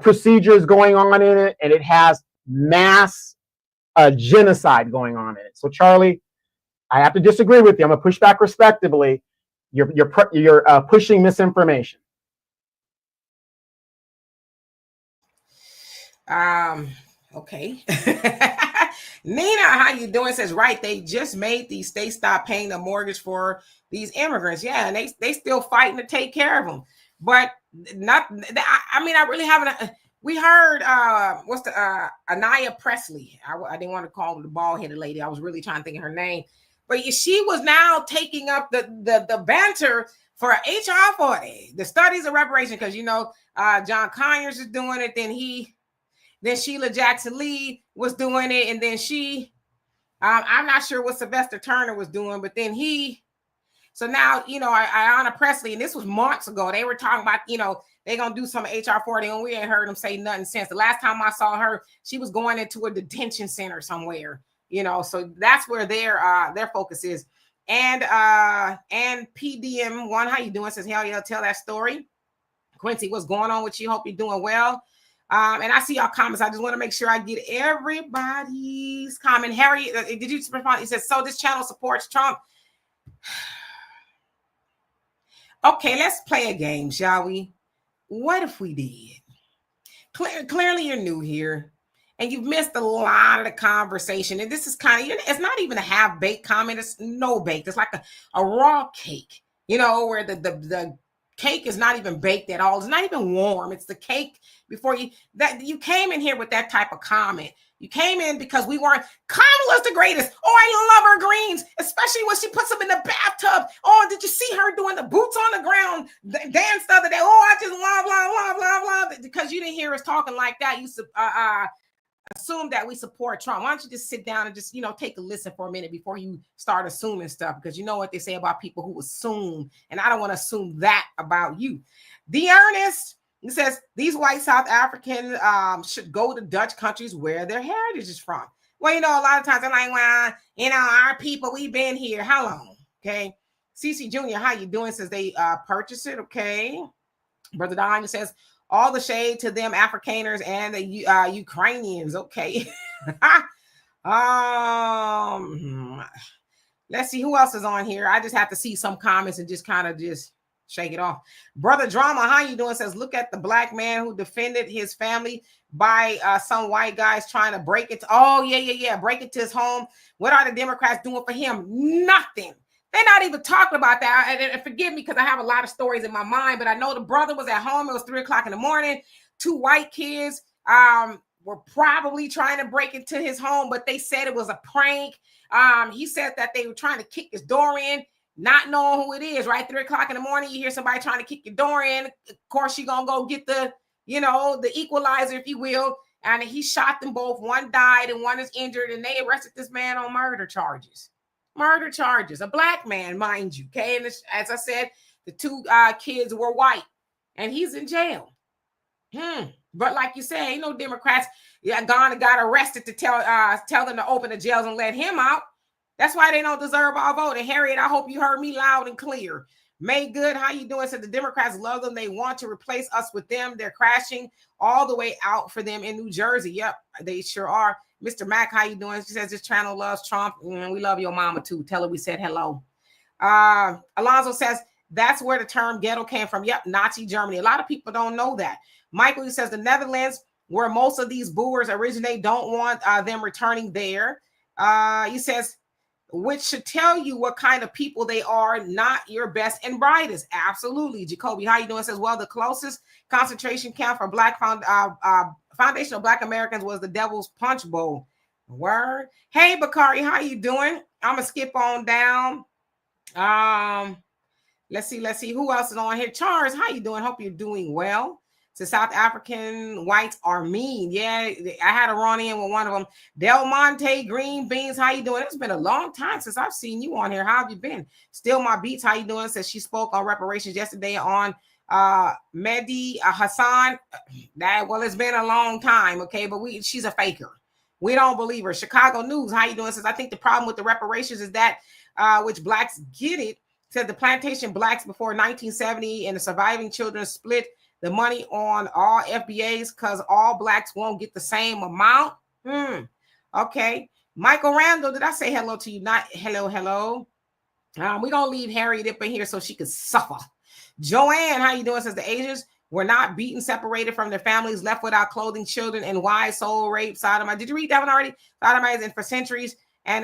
procedures going on in it. And it has mass genocide going on in it. So, Charlie, I have to disagree with you. I'm going to push back respectively. You're pushing misinformation. Okay. Nina, how you doing? Says, right, they just made these states stop paying the mortgage for these immigrants. Yeah, and they still fighting to take care of them. But I really haven't. We heard Anaya Presley. I didn't want to call her the bald-headed lady. I was really trying to think of her name. But she was now taking up the banter for HR 40, the studies of reparation, because John Conyers is doing it. Then Sheila Jackson Lee was doing it, and then she I'm not sure what Sylvester Turner was doing, but then so now, Ayanna Pressley, and this was months ago, they were talking about, they're going to do some HR 40, and we ain't heard them say nothing since. The last time I saw her, she was going into a detention center somewhere, so that's where their focus is. And PDM1, how you doing? Says, hell yeah, tell that story. Quincy, what's going on with you? Hope you're doing well. And I see y'all comments. I just want to make sure I get everybody's comment. Harry, did you respond? He says, so this channel supports Trump. Okay, let's play a game, shall we? What if we did? Clearly, you're new here, and you've missed a lot of the conversation. And this is it's not even a half-baked comment. It's no baked. It's like a raw cake, where the cake is not even baked at all. It's not even warm. It's the cake before you came in here with that type of comment. You came in because we weren't. Kamala's the greatest. Oh, I love her greens, especially when she puts them in the bathtub. Oh, did you see her doing the boots on the ground dance the other day? Oh, I just love. Because you didn't hear us talking like that. You assume that we support Trump. Why don't you just sit down and just, take a listen for a minute before you start assuming stuff? Because you know what they say about people who assume, and I don't want to assume that about you. The Ernest. He says, these white South Africans should go to Dutch countries where their heritage is from. Well, a lot of times they're like, well, our people, we've been here. How long? Okay. CC Jr., how you doing? Says they purchased it. Okay. Brother Don says, all the shade to them Afrikaners and the Ukrainians. Okay. Let's see who else is on here. I just have to see some comments and just kind of just shake it off. Brother Drama, how you doing? Says, look at the black man who defended his family by some white guys trying to break it. Break it to his home. What are the Democrats doing for him? Nothing. They're not even talking about that. And forgive me because I have a lot of stories in my mind, but I know the brother was at home. It was 3:00 in the morning. 2 white kids were probably trying to break into his home, but they said it was a prank. He said that they were trying to kick his door in, not knowing who it is, right? 3:00 in the morning, you hear somebody trying to kick your door in. Of course, you're going to go get the equalizer, if you will. And he shot them both. One died and one is injured. And they arrested this man on murder charges. Murder charges. A black man, mind you. Okay. And as I said, the 2 kids were white. And he's in jail. But like you say, ain't no Democrats gone and got arrested to tell them to open the jails and let him out. That's why they don't deserve our vote. And Harriet, I hope you heard me loud and clear. May Good, how you doing? Said the Democrats love them. They want to replace us with them. They're crashing all the way out for them in New Jersey. Yep, they sure are. Mr. Mack, how you doing? She says this channel loves Trump. We love your mama too. Tell her we said hello. Alonzo says that's where the term ghetto came from. Yep, Nazi Germany. A lot of people don't know that. Michael, he says the Netherlands, where most of these boers originate, don't want them returning there. He says, which should tell you what kind of people they are, not your best and brightest. Absolutely. Jacoby, how you doing? Says, well, the closest concentration camp for Black Foundation of Black Americans was the Devil's Punch Bowl. Word. Hey, Bakari, how you doing? I'm going to skip on down. Let's see. Who else is on here? Charles, how you doing? Hope you're doing well. So South African whites are mean. Yeah, I had a run in with one of them. Del Monte, Green Beans, how you doing? It's been a long time since I've seen you on here. How have you been? Still My Beats, how you doing? Says she spoke on reparations yesterday on Mehdi Hassan. Well, it's been a long time, okay? But she's a faker. We don't believe her. Chicago News, how you doing? Says I think the problem with the reparations is that which blacks get it. Said the plantation blacks before 1970 and the surviving children split the money on all FBAs because all blacks won't get the same amount. Okay. Michael Randall, did I say hello to you? Not hello. We're going to leave Harriet up in here so she could suffer. Joanne, how you doing? Says the Asians were not beaten, separated from their families, left without clothing, children, and wives, soul rape, sodomite. Did you read that one already? Sodomized for centuries and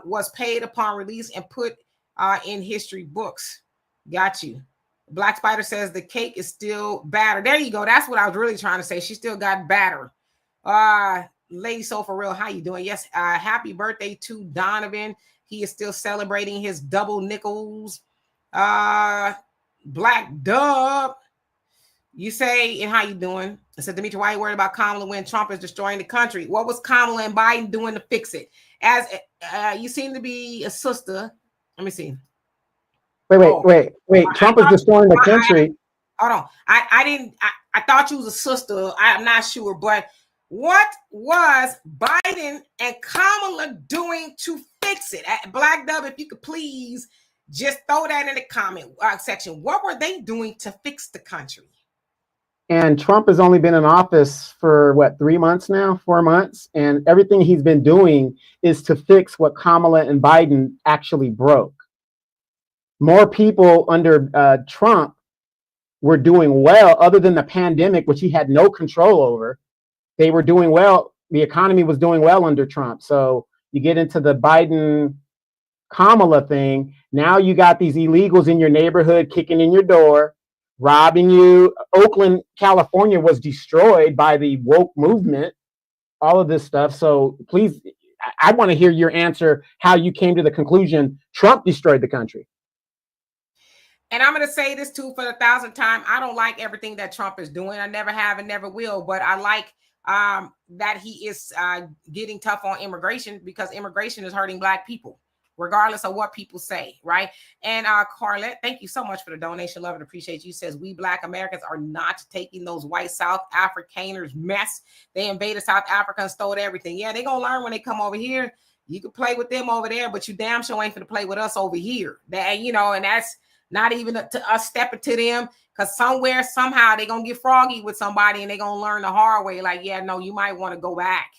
was paid upon release and put in history books. Got you. Black Spider says the cake is still batter. There you go. That's what I was really trying to say. She still got batter. Lady Soul for real, how you doing? Yes, happy birthday to Donovan. He is still celebrating his double nickels. Black Dub. You say, and how you doing? I said, Dimitri, why are you worried about Kamala when Trump is destroying the country? What was Kamala and Biden doing to fix it? As you seem to be a sister. Let me see. Wait. Trump is destroying the country. Hold on. I thought you was a sister. I'm not sure. But what was Biden and Kamala doing to fix it? Black Dove, if you could please just throw that in the comment section. What were they doing to fix the country? And Trump has only been in office for what, 3 months now, 4 months? And everything he's been doing is to fix what Kamala and Biden actually broke. More people under Trump were doing well, other than the pandemic, which he had no control over. They were doing well. The economy was doing well under Trump. So you get into the Biden Kamala thing. Now you got these illegals in your neighborhood kicking in your door, robbing you. Oakland, California was destroyed by the woke movement, all of this stuff. So please, I want to hear your answer, how you came to the conclusion Trump destroyed the country. And I'm going to say this too for the 1,000th time. I don't like everything that Trump is doing. I never have and never will. But I like that he is getting tough on immigration, because immigration is hurting Black people, regardless of what people say, right? And Carlette, thank you so much for the donation. Love and appreciate you. Says, we Black Americans are not taking those white South Africaners mess. They invaded South Africa and stole everything. Yeah, they're going to learn when they come over here. You can play with them over there, but you damn sure ain't going to play with us over here. That, you know, and that's not even to us stepping to them, because somewhere, somehow, they're going to get froggy with somebody and they're going to learn the hard way. Like, yeah, no, you might want to go back.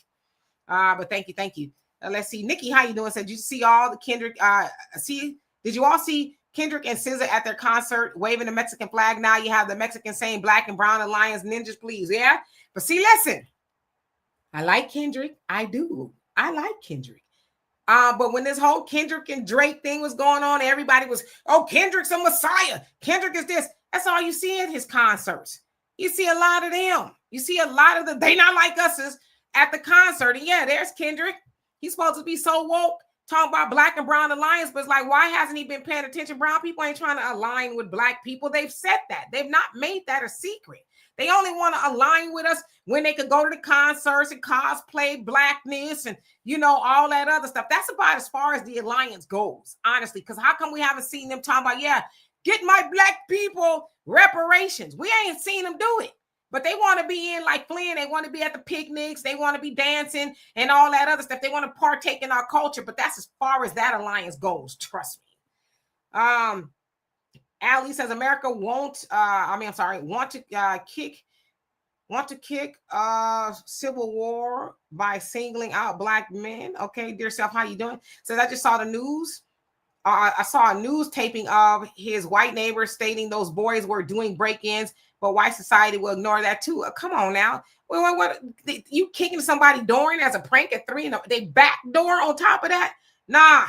But thank you. Let's see. Nikki, how you doing? Said, you see all the Kendrick, did you all see Kendrick and SZA at their concert waving the Mexican flag? Now you have the Mexican saying Black and Brown Alliance ninjas, please. Yeah. But see, listen, I like Kendrick. I do. I like Kendrick. But when this whole Kendrick and Drake thing was going on, everybody was, oh, Kendrick's a messiah. Kendrick is this. That's all you see at his concerts. You see a lot of them. You see a lot of they not like us at the concert. And yeah, there's Kendrick. He's supposed to be so woke, talking about Black and Brown Alliance, but it's like, why hasn't he been paying attention? Brown people ain't trying to align with Black people. They've said that. They've not made that a secret. They only want to align with us when they could go to the concerts and cosplay Blackness and, you know, all that other stuff. That's about as far as the alliance goes, honestly, because how come we haven't seen them talking about, yeah, get my Black people reparations? We ain't seen them do it. But they want to be in like Flynn. They want to be at the picnics. They want to be dancing and all that other stuff. They want to partake in our culture. But that's as far as that alliance goes. Trust me. Ali says America want to kick civil war by singling out Black men. Okay, dear self, how you doing? Says, I just saw the news. I saw a news taping of his white neighbors stating those boys were doing break-ins, but white society will ignore that too. Come on now. What you kicking somebody door in as a prank at 3 and they back door on top of that? Nah.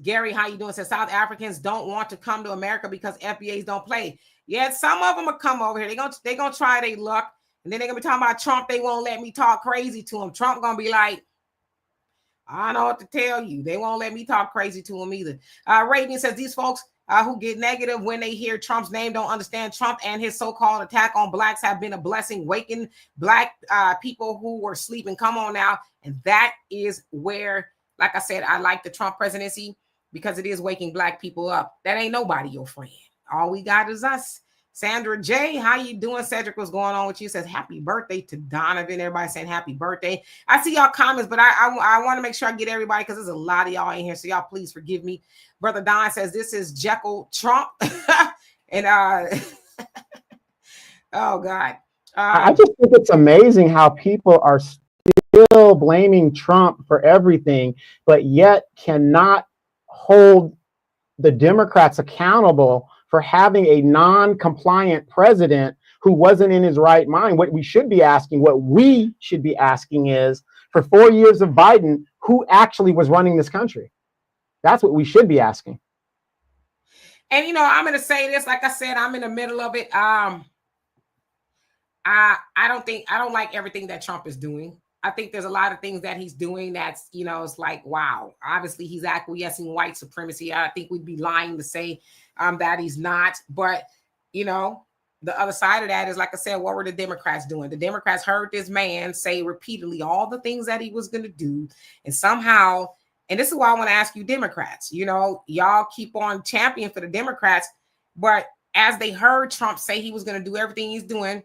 Gary, how you doing? Says South Africans don't want to come to America because FBAs don't play. Yeah, some of them will come over here. They're gonna try their luck, and then they're gonna be talking about Trump. They won't let me talk crazy to him. Trump gonna be like, I don't know what to tell you. They won't let me talk crazy to him either. Raven says these folks who get negative when they hear Trump's name don't understand Trump and his so-called attack on Blacks have been a blessing, waking Black people who were sleeping. Come on now. And that is where, like I said, I like the Trump presidency because it is waking Black people up. That ain't nobody your friend. All we got is us. Sandra J, how you doing? Cedric, what's going on with you? Says happy birthday to Donovan. Everybody saying happy birthday. I see y'all comments, but I want to make sure I get everybody because there's a lot of y'all in here. So y'all please forgive me. Brother Don says this is Jekyll Trump. And oh God. I just think it's amazing how people are still blaming Trump for everything, but yet cannot hold the Democrats accountable for having a non-compliant president who wasn't in his right mind. What we should be asking is, for 4 years of Biden, who actually was running this country? That's what we should be asking. And, you know, I'm going to say this, like I said, I'm in the middle of it. I don't like everything that Trump is doing. I think there's a lot of things that he's doing that's, it's like, wow. Obviously, he's acquiescing white supremacy. I think we'd be lying to say that he's not. But, the other side of that is, like I said, what were the Democrats doing? The Democrats heard this man say repeatedly all the things that he was going to do. And somehow, and this is why I want to ask you Democrats, y'all keep on championing for the Democrats. But as they heard Trump say he was going to do everything he's doing,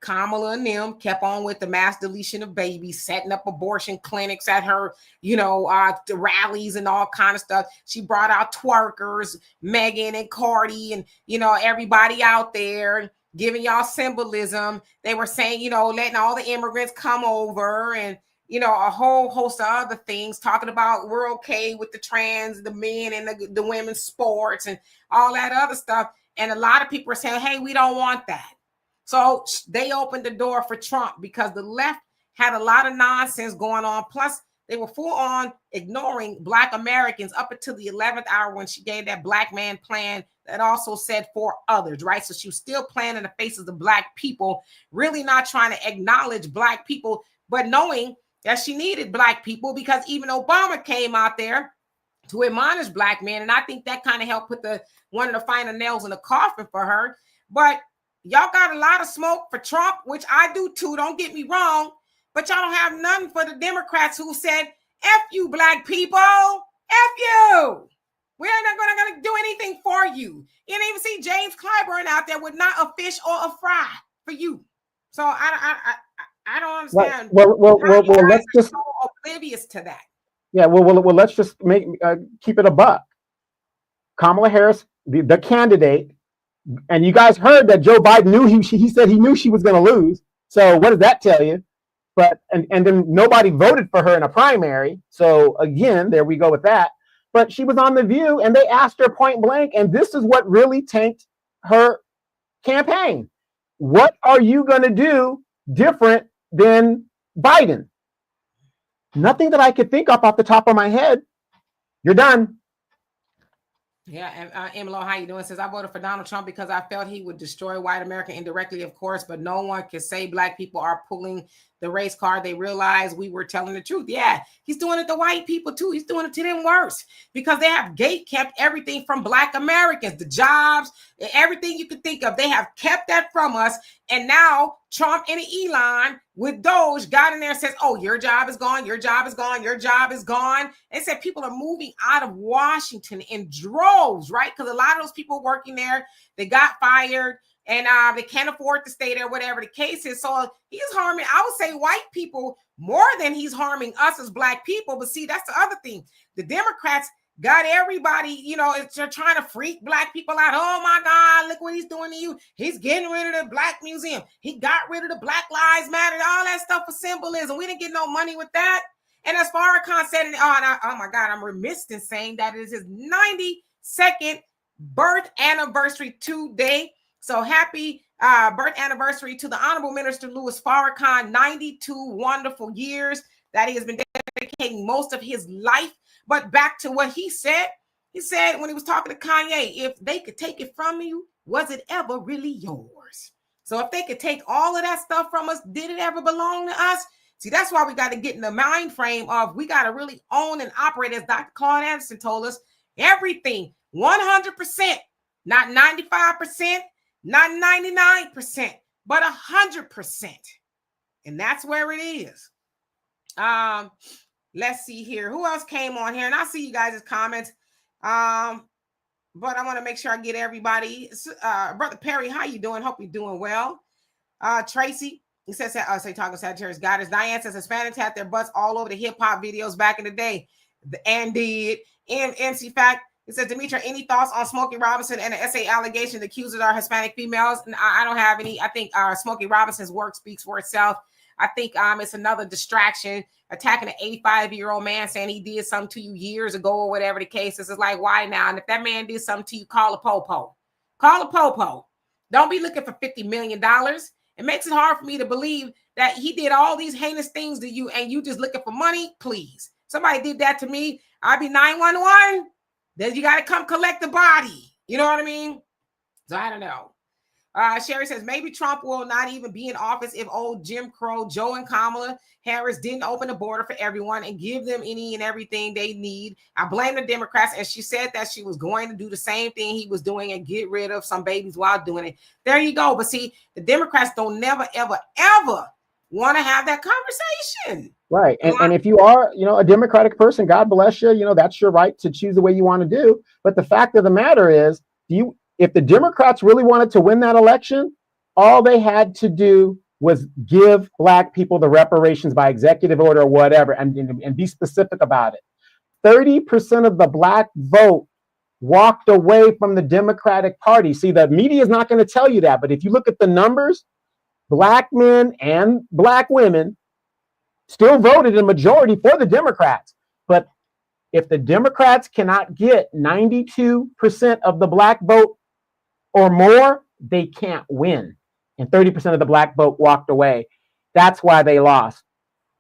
Kamala and them kept on with the mass deletion of babies, setting up abortion clinics at her, the rallies and all kind of stuff. She brought out twerkers, Megan and Cardi, and, everybody out there giving y'all symbolism. They were saying, letting all the immigrants come over and, a whole host of other things, talking about we're okay with the trans, the men and the women's sports and all that other stuff. And a lot of people are saying, hey, we don't want that. So they opened the door for Trump because the left had a lot of nonsense going on. Plus, they were full on ignoring Black Americans up until the 11th hour when she gave that Black man plan that also said for others, right? So she was still playing in the faces of Black people, really not trying to acknowledge Black people, but knowing that she needed Black people because even Obama came out there to admonish Black men. And I think that kind of helped put one of the final nails in the coffin for her. But y'all got a lot of smoke for Trump, which I do too, don't get me wrong, but y'all don't have nothing for the Democrats who said, F you, Black people, F you. We're not going to do anything for you. You didn't even see James Clyburn out there with not a fish or a fry for you. So I don't understand. Well, let's just so oblivious to that. Yeah, well, let's just keep it a buck. Kamala Harris, the candidate. And you guys heard that Joe Biden knew he said he knew she was going to lose. So what does that tell you? But and then nobody voted for her in a primary. So again, there we go with that. But she was on The View and they asked her point blank, and this is what really tanked her campaign. What are you going to do different than Biden? Nothing that I could think of off the top of my head. You're done. Yeah, and Emilo, how you doing? Says, I voted for Donald Trump because I felt he would destroy white America indirectly, of course, but no one can say Black people are pulling the race card. They realize we were telling the truth. Yeah, he's doing it to white people too. He's doing it to them worse because they have gate kept everything from Black Americans, the jobs, everything you could think of. They have kept that from us. And now Trump and Elon with Doge got in there and says, oh, your job is gone. Your job is gone. Your job is gone. They said people are moving out of Washington in droves, right? Because a lot of those people working there, they got fired and they can't afford to stay there, whatever the case is. So he's harming, I would say, white people more than he's harming us as Black people. But see, that's the other thing. The Democrats got everybody, they're trying to freak Black people out. Oh my God, look what he's doing to you. He's getting rid of the Black Museum. He got rid of the Black Lives Matter, all that stuff for symbolism. We didn't get no money with that. And as Farrakhan said, oh my God, I'm remiss in saying that it is his 92nd birth anniversary today. So happy birth anniversary to the Honorable Minister Louis Farrakhan, 92 wonderful years that he has been dedicating most of his life. But back to what he said when he was talking to Kanye, if they could take it from you, was it ever really yours? So if they could take all of that stuff from us, did it ever belong to us? See, that's why we got to get in the mind frame of we got to really own and operate, as Dr. Claude Anderson told us, everything 100%, not 95%, not 99%, but 100%. And that's where it is. Let's see here. Who else came on here? And I see you guys' comments. But I want to make sure I get everybody. Brother Perry, how you doing? Hope you're doing well. Tracy, he says, talking Sagittarius goddess. Diane says Hispanics had their butts all over the hip-hop videos back in the day. And did. MC Fact, he says, Demetra, any thoughts on Smokey Robinson and the SA allegation the accusers are Hispanic females? I don't have any. I think Smokey Robinson's work speaks for itself. I think it's another distraction, attacking an 85-year-old man saying he did something to you years ago or whatever the case is. It's like, why now? And if that man did something to you, call a popo. Call a popo. Don't be looking for $50 million. It makes it hard for me to believe that he did all these heinous things to you and you just looking for money. Please. Somebody did that to me. I'd be 911. Then you got to come collect the body. You know what I mean? So I don't know. Sherry says maybe Trump will not even be in office if old Jim Crow Joe and Kamala Harris didn't open the border for everyone and give them any and everything they need. I blame the Democrats, and she said that she was going to do the same thing he was doing and get rid of some babies while doing it. There you go. But see, the Democrats don't never, ever, ever want to have that conversation. Right. And if you are, a Democratic person, God bless you, that's your right to choose the way you want to do. But the fact of the matter is, if the Democrats really wanted to win that election, all they had to do was give Black people the reparations by executive order or whatever, and be specific about it. 30% of the Black vote walked away from the Democratic Party. See, the media is not going to tell you that, but if you look at the numbers, Black men and Black women still voted in majority for the Democrats. But if the Democrats cannot get 92% of the Black vote or more, they can't win. And 30% of the Black vote walked away. That's why they lost.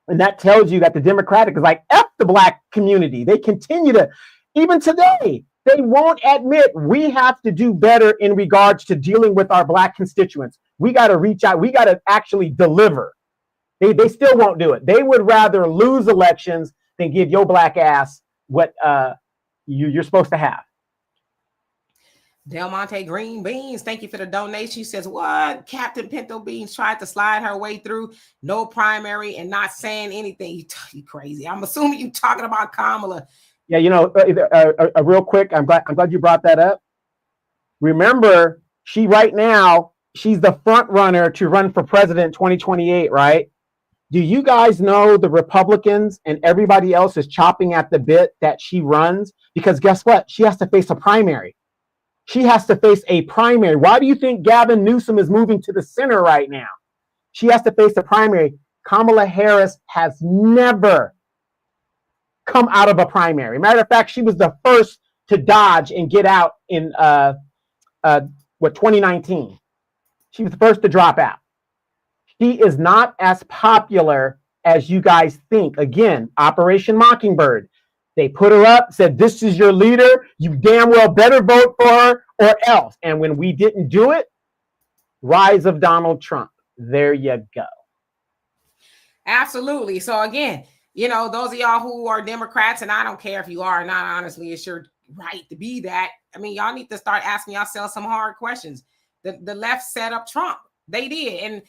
And that tells you that the Democratic is like, F the Black community. They continue to, even today, they won't admit we have to do better in regards to dealing with our Black constituents. We got to reach out. We got to actually deliver. They still won't do it. They would rather lose elections than give your Black ass what you're supposed to have. Del Monte Green Beans, thank you for the donation. She says, what? Captain Pinto Beans tried to slide her way through no primary and not saying anything. You crazy. I'm assuming you talking about Kamala. Yeah, real quick, I'm glad you brought that up. Remember, right now, she's the front runner to run for president 2028, right? Do you guys know the Republicans and everybody else is chopping at the bit that she runs? Because guess what? She has to face a primary. She has to face a primary. Why do you think Gavin Newsom is moving to the center right now? She has to face a primary. Kamala Harris has never come out of a primary. Matter of fact, she was the first to dodge and get out in 2019. She was the first to drop out. She is not as popular as you guys think. Again, Operation Mockingbird. They put her up, said, this is your leader. You damn well better vote for her or else. And when we didn't do it, rise of Donald Trump. There you go. Absolutely. So again, those of y'all who are Democrats, and I don't care if you are or not, honestly, it's your right to be that. I mean, y'all need to start asking yourselves some hard questions. The left set up Trump. They did. And,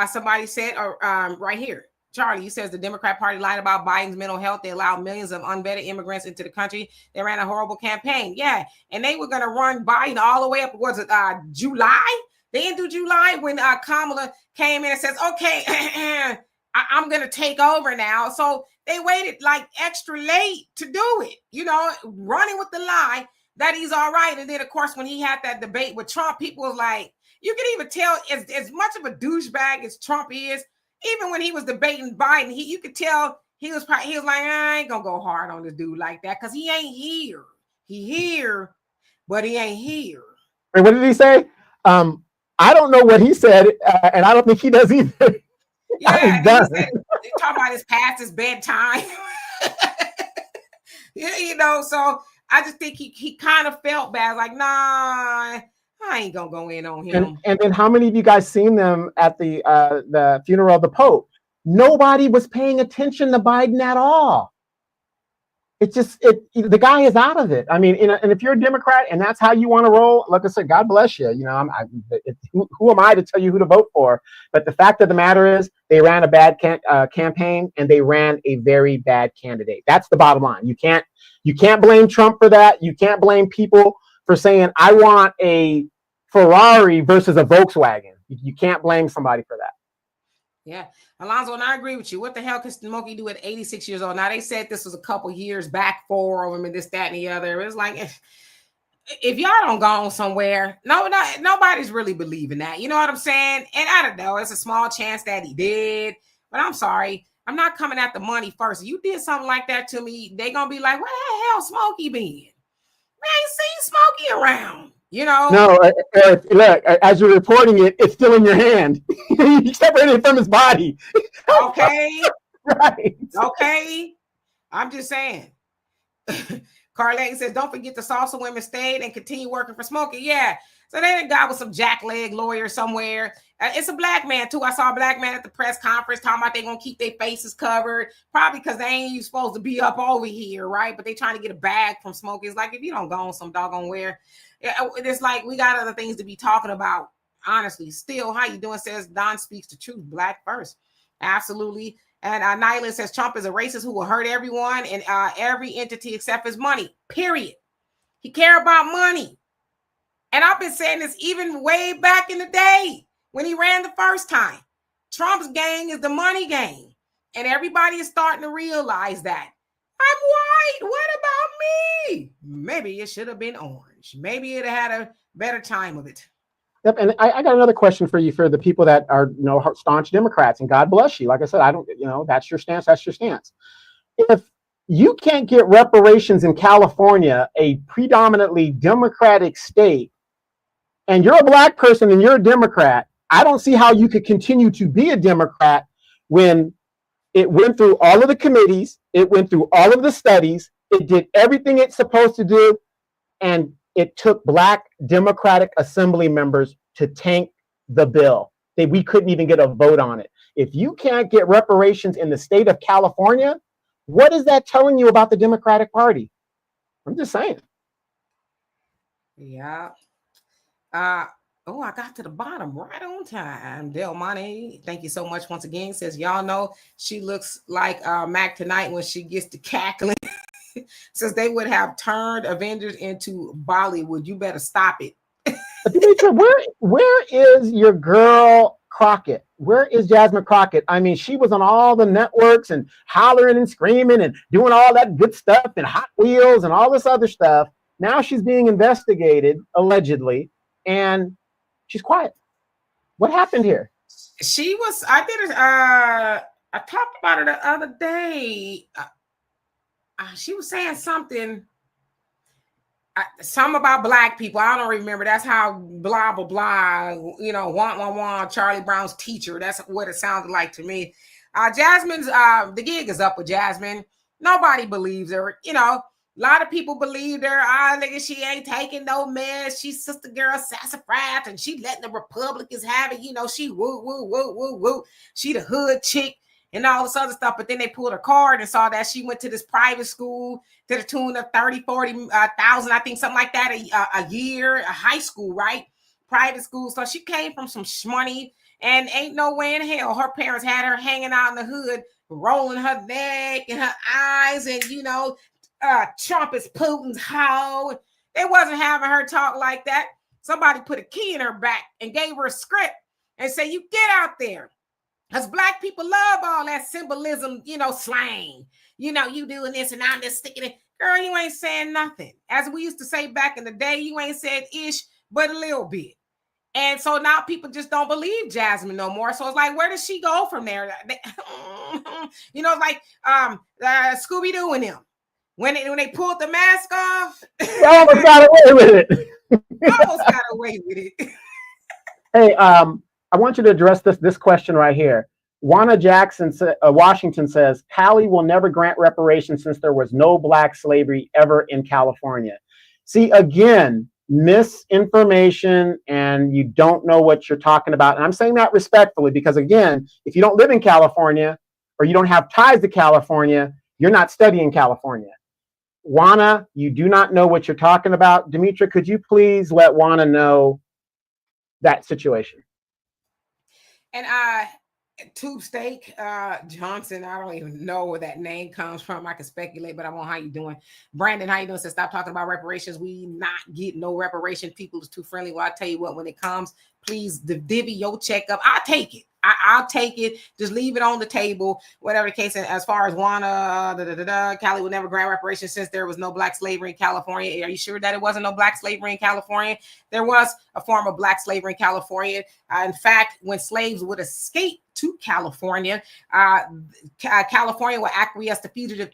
somebody said right here, Charlie, you says the Democrat Party lied about Biden's mental health. They allowed millions of unvetted immigrants into the country. They ran a horrible campaign. Yeah. And they were going to run Biden all the way up. Was it July? They didn't do July when Kamala came in and says, okay, I'm going to take over now. So they waited like extra late to do it, running with the lie that he's all right. And then, of course, when he had that debate with Trump, people was like, you can even tell as much of a douchebag as Trump is. Even when he was debating Biden, you could tell he was like, I ain't gonna go hard on this dude like that because he ain't here. He here, but he ain't here. What did he say? I don't know what he said, and I don't think he does either. Yeah, he talking about his past his bedtime. So I just think he kind of felt bad, like, nah, I ain't gonna go in on him. And then how many of you guys seen them at the funeral of the Pope? Nobody was paying attention to Biden at all. It's just the guy is out of it. I mean, and if you're a Democrat and that's how you want to roll, like I said, God bless you. Who am I to tell you who to vote for? But the fact of the matter is, they ran a bad campaign and they ran a very bad candidate. That's the bottom line. You can't blame Trump for that. You can't blame people for saying, I want a Ferrari versus a Volkswagen. You can't blame somebody for that. Yeah. Alonzo, and I agree with you. What the hell can Smokey do at 86 years old? Now, they said this was a couple years back for him and this, that, and the other. It's like, if y'all don't go on somewhere, nobody's really believing that. You know what I'm saying? And I don't know. It's a small chance that he did. But I'm sorry. I'm not coming at the money first. If you did something like that to me, they going to be like, where the hell Smokey been? We ain't seen Smokey around. No, look, as you're reporting it, it's still in your hand. You separated it from his body. Okay. Right. Okay. I'm just saying. Carlene says, don't forget the salsa women stayed and continue working for Smokey. Yeah. So they done got with some jackleg lawyer somewhere. It's a black man too. I saw a black man at the press conference talking about they gonna keep their faces covered, probably because they ain't even supposed to be up over here, right? But they trying to get a bag from smoking. It's like, if you don't go on some doggone where, it's like we got other things to be talking about. Honestly, still, how you doing? Says Don speaks the truth. Black first, absolutely. And Nyland says Trump is a racist who will hurt everyone and every entity except his money. Period. He care about money. And I've been saying this even way back in the day when he ran the first time. Trump's gang is the money gang. And everybody is starting to realize that. I'm white. What about me? Maybe it should have been orange. Maybe it had a better time of it. Yep, and I got another question for you for the people that are, staunch Democrats, and God bless you. Like I said, I don't, that's your stance. That's your stance. If you can't get reparations in California, a predominantly Democratic state, and you're a black person and you're a Democrat, I don't see how you could continue to be a Democrat when it went through all of the committees, it went through all of the studies, it did everything it's supposed to do, and it took black Democratic Assembly members to tank the bill. We couldn't even get a vote on it. If you can't get reparations in the state of California, what is that telling you about the Democratic Party? I'm just saying. Yeah. I got to the bottom right on time. Del Monte, thank you so much once again. Says, y'all know she looks like Mac tonight when she gets to cackling. Says they would have turned Avengers into Bollywood. You better stop it. Demetra, where is your girl Crockett? Where is Jasmine Crockett? I mean, she was on all the networks and hollering and screaming and doing all that good stuff and Hot Wheels and all this other stuff. Now she's being investigated, allegedly, and she's quiet. What happened here? She was, I talked about her the other day. She was saying something about black people. I don't remember. That's how blah, blah, blah, wah, Charlie Brown's teacher. That's what it sounded like to me. Jasmine's, the gig is up with Jasmine. Nobody believes her. A lot of people believed her. Nigga, she ain't taking no mess. She's sister girl sassafras, and she letting the Republicans have it. She woo. She the hood chick and all this other stuff. But then they pulled her card and saw that she went to this private school to the tune of 40,000, I think, something like that a year, a high school, right? Private school. So she came from some shmoney, and ain't no way in hell her parents had her hanging out in the hood, rolling her neck and her eyes, and Trump is Putin's hoe. They wasn't having her talk like that. Somebody put a key in her back and gave her a script and said, you get out there. Because black people love all that symbolism, slang. You doing this and I'm just sticking it. Girl, you ain't saying nothing. As we used to say back in the day, you ain't said ish, but a little bit. And so now people just don't believe Jasmine no more. So it's like, where does she go from there? Like Scooby-Doo and them. When they pulled the mask off, they almost got away with it. Hey, I want you to address this question right here. Juana Jackson, Washington says, Cali will never grant reparations since there was no black slavery ever in California. See, again, misinformation, and you don't know what you're talking about. And I'm saying that respectfully because, again, if you don't live in California or you don't have ties to California, you're not studying California. Juana, you do not know what you're talking about. Demetra, could you please let Juana know that situation? And Tube Steak Johnson, I don't even know where that name comes from. I can speculate, but I won't. How you doing? Brandon, how you doing? Says, stop talking about reparations. We not get no reparation. People is too friendly. Well, I tell you what, when it comes, please divvy your check up. I'll take it. I'll take it. Just leave it on the table, whatever the case. And as far as Juana, Cali will never grant reparations since there was no black slavery in California. Are you sure that it wasn't no black slavery in California? There was a form of black slavery in California. In fact, when slaves would escape to California, California would acquiesce to Fugitive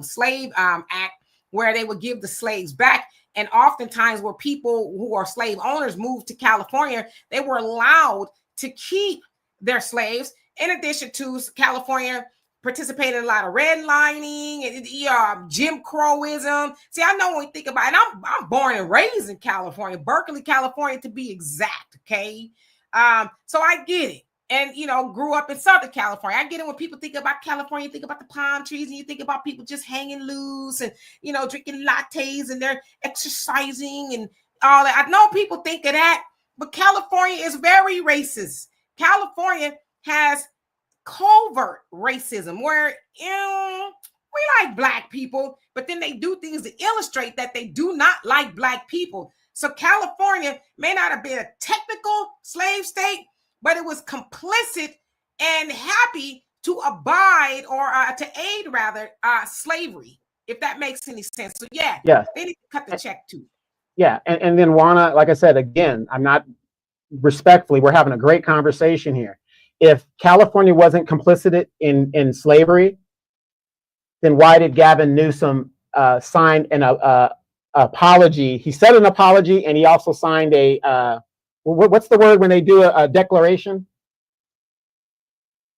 Slave Act, where they would give the slaves back. And oftentimes where people who are slave owners moved to California, they were allowed to keep their slaves. In addition to California participated in a lot of redlining and Jim Crowism. See, I know when we think about it, and I'm born and raised in California, Berkeley, California, to be exact. Okay. So I get it. And, grew up in Southern California. I get it when people think about California, you think about the palm trees and you think about people just hanging loose and, drinking lattes and they're exercising and all that. I know people think of that, but California is very racist. California has covert racism where we like black people, but then they do things to illustrate that they do not like black people. So California may not have been a technical slave state, but it was complicit and happy to abide or to aid rather slavery, if that makes any sense. So yeah, they need to cut the check too. Yeah, and then Juana, like I said, again, I'm not respectfully, we're having a great conversation here. If California wasn't complicit in slavery, then why did Gavin Newsom sign an apology? He said an apology, and he also signed a what's the word when they do a declaration?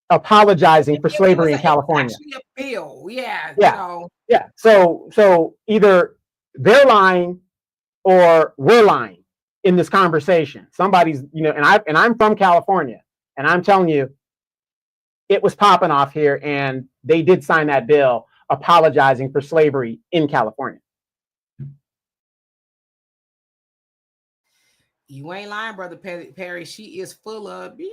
Apologizing for slavery in California. Actually a bill, yeah. Yeah. So either they're lying or we're lying in this conversation. Somebody's, and I'm from California. And I'm telling you, it was popping off here, and they did sign that bill apologizing for slavery in California. You ain't lying, Brother Perry. She is full of beep.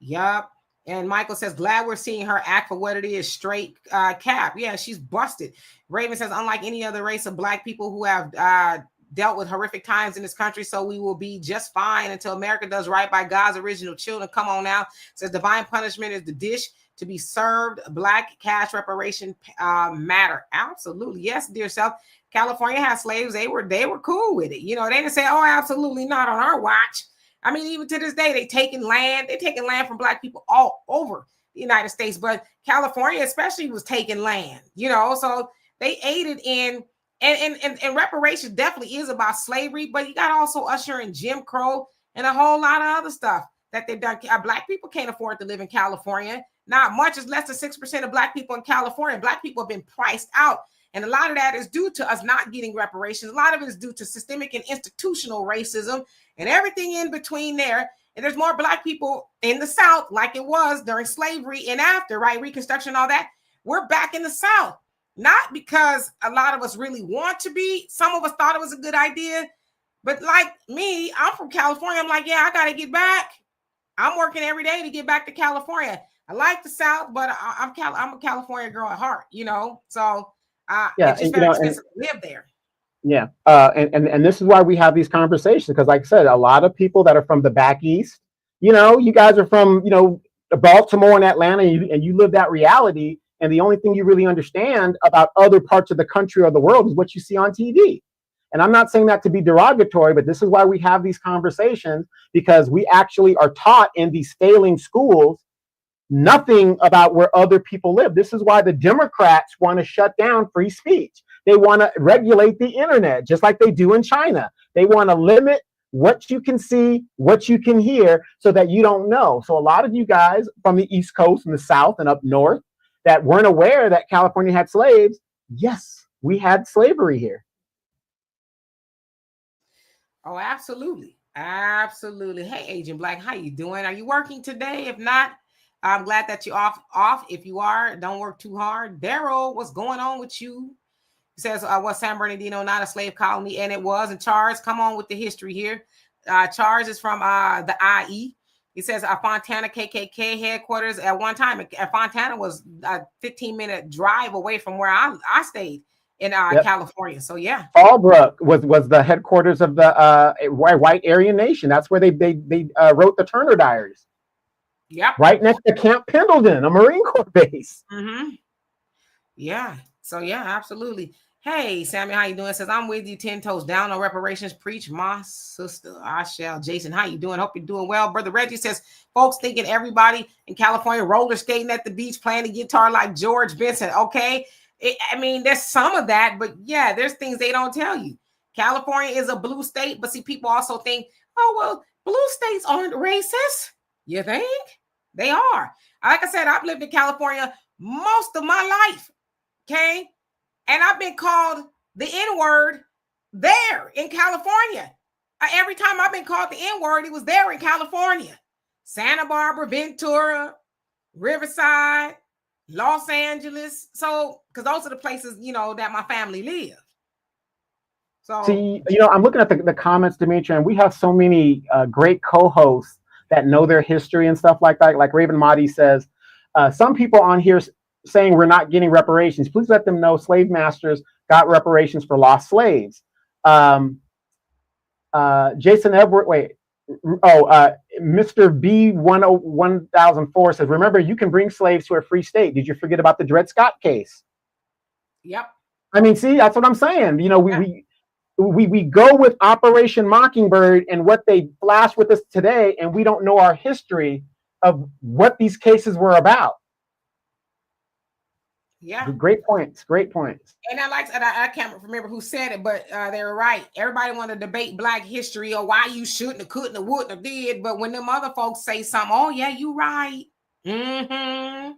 Yup. And Michael says, glad we're seeing her act for what it is, straight cap. Yeah, she's busted. Raven says, unlike any other race of black people who have dealt with horrific times in this country, so we will be just fine until America does right by God's original children. Come on now. Says divine punishment is the dish to be served. Black cash reparation matter. Absolutely. Yes, dear self. California has slaves. They were cool with it. They didn't say, oh, absolutely not on our watch. I mean, even to this day, they're taking land from black people all over the United States, but California especially was taking land, so they aided in. And reparations definitely is about slavery, but you got to also usher in Jim Crow and a whole lot of other stuff that they've done. Black people can't afford to live in California. Not much, is less than 6% of black people in California. Black people have been priced out. And a lot of that is due to us not getting reparations. A lot of it is due to systemic and institutional racism and everything in between there. And there's more black people in the South like it was during slavery and after, right? Reconstruction, all that. We're back in the South. Not because a lot of us really want to be. Some of us thought it was a good idea. But like me, I'm from California. I'm like, yeah, I got to get back. I'm working every day to get back to California. I like the South, but I'm a California girl at heart, So it's just very expensive to live there. Yeah. And this is why we have these conversations. Because like I said, a lot of people that are from the back east, you guys are from, Baltimore and Atlanta, and you live that reality. And the only thing you really understand about other parts of the country or the world is what you see on TV. And I'm not saying that to be derogatory, but this is why we have these conversations, because we actually are taught in these failing schools nothing about where other people live. This is why the Democrats want to shut down free speech. They want to regulate the internet, just like they do in China. They want to limit what you can see, what you can hear, so that you don't know. So a lot of you guys from the East Coast and the South and up north that weren't aware that California had slaves, yes, we had slavery here. Oh, absolutely. Absolutely. Hey, Agent Black, how you doing? Are you working today? If not, I'm glad that you're off. If you are, don't work too hard. Daryl, what's going on with you? He says, was San Bernardino not a slave colony? And it was. And Charles, come on with the history here. Charles is from the IE. He says Fontana KKK headquarters at one time. Fontana was a 15-minute drive away from where I stayed in California. So yeah, Fallbrook was the headquarters of the White Aryan Nation. That's where they wrote the Turner Diaries. Yep, right next to Camp Pendleton, a Marine Corps base. Mm-hmm. Yeah. So yeah, absolutely. Hey, Sammy, how you doing? Says, I'm with you 10 toes down on reparations. Preach, my sister. I shall. Jason, how you doing? Hope you're doing well. Brother Reggie says, folks thinking everybody in California roller skating at the beach, playing the guitar like George Benson. Okay. There's some of that, but yeah, there's things they don't tell you. California is a blue state, but see, people also think, oh, well, blue states aren't racist. You think? They are. Like I said, I've lived in California most of my life. Okay. And I've been called the N-word there in California. Every time I've been called the N-word, it was there in California. Santa Barbara, Ventura, Riverside, Los Angeles. So, because those are the places, that my family lived. So, see, I'm looking at the comments, Demetria, and we have so many great co-hosts that know their history and stuff like that. Like Raven Mahdi says, some people on here saying we're not getting reparations. Please let them know slave masters got reparations for lost slaves. Jason Edward, Mr. B1004 says, remember, you can bring slaves to a free state. Did you forget about the Dred Scott case? Yep. I mean, see, that's what I'm saying. We go with Operation Mockingbird and what they flash with us today, and we don't know our history of what these cases were about. Yeah. Great points. Great points. And I can't remember who said it, but they were right. Everybody want to debate Black history or why you shouldn't have, couldn't have, wouldn't have, did. But when them other folks say something, oh yeah, you right. Mm-hmm.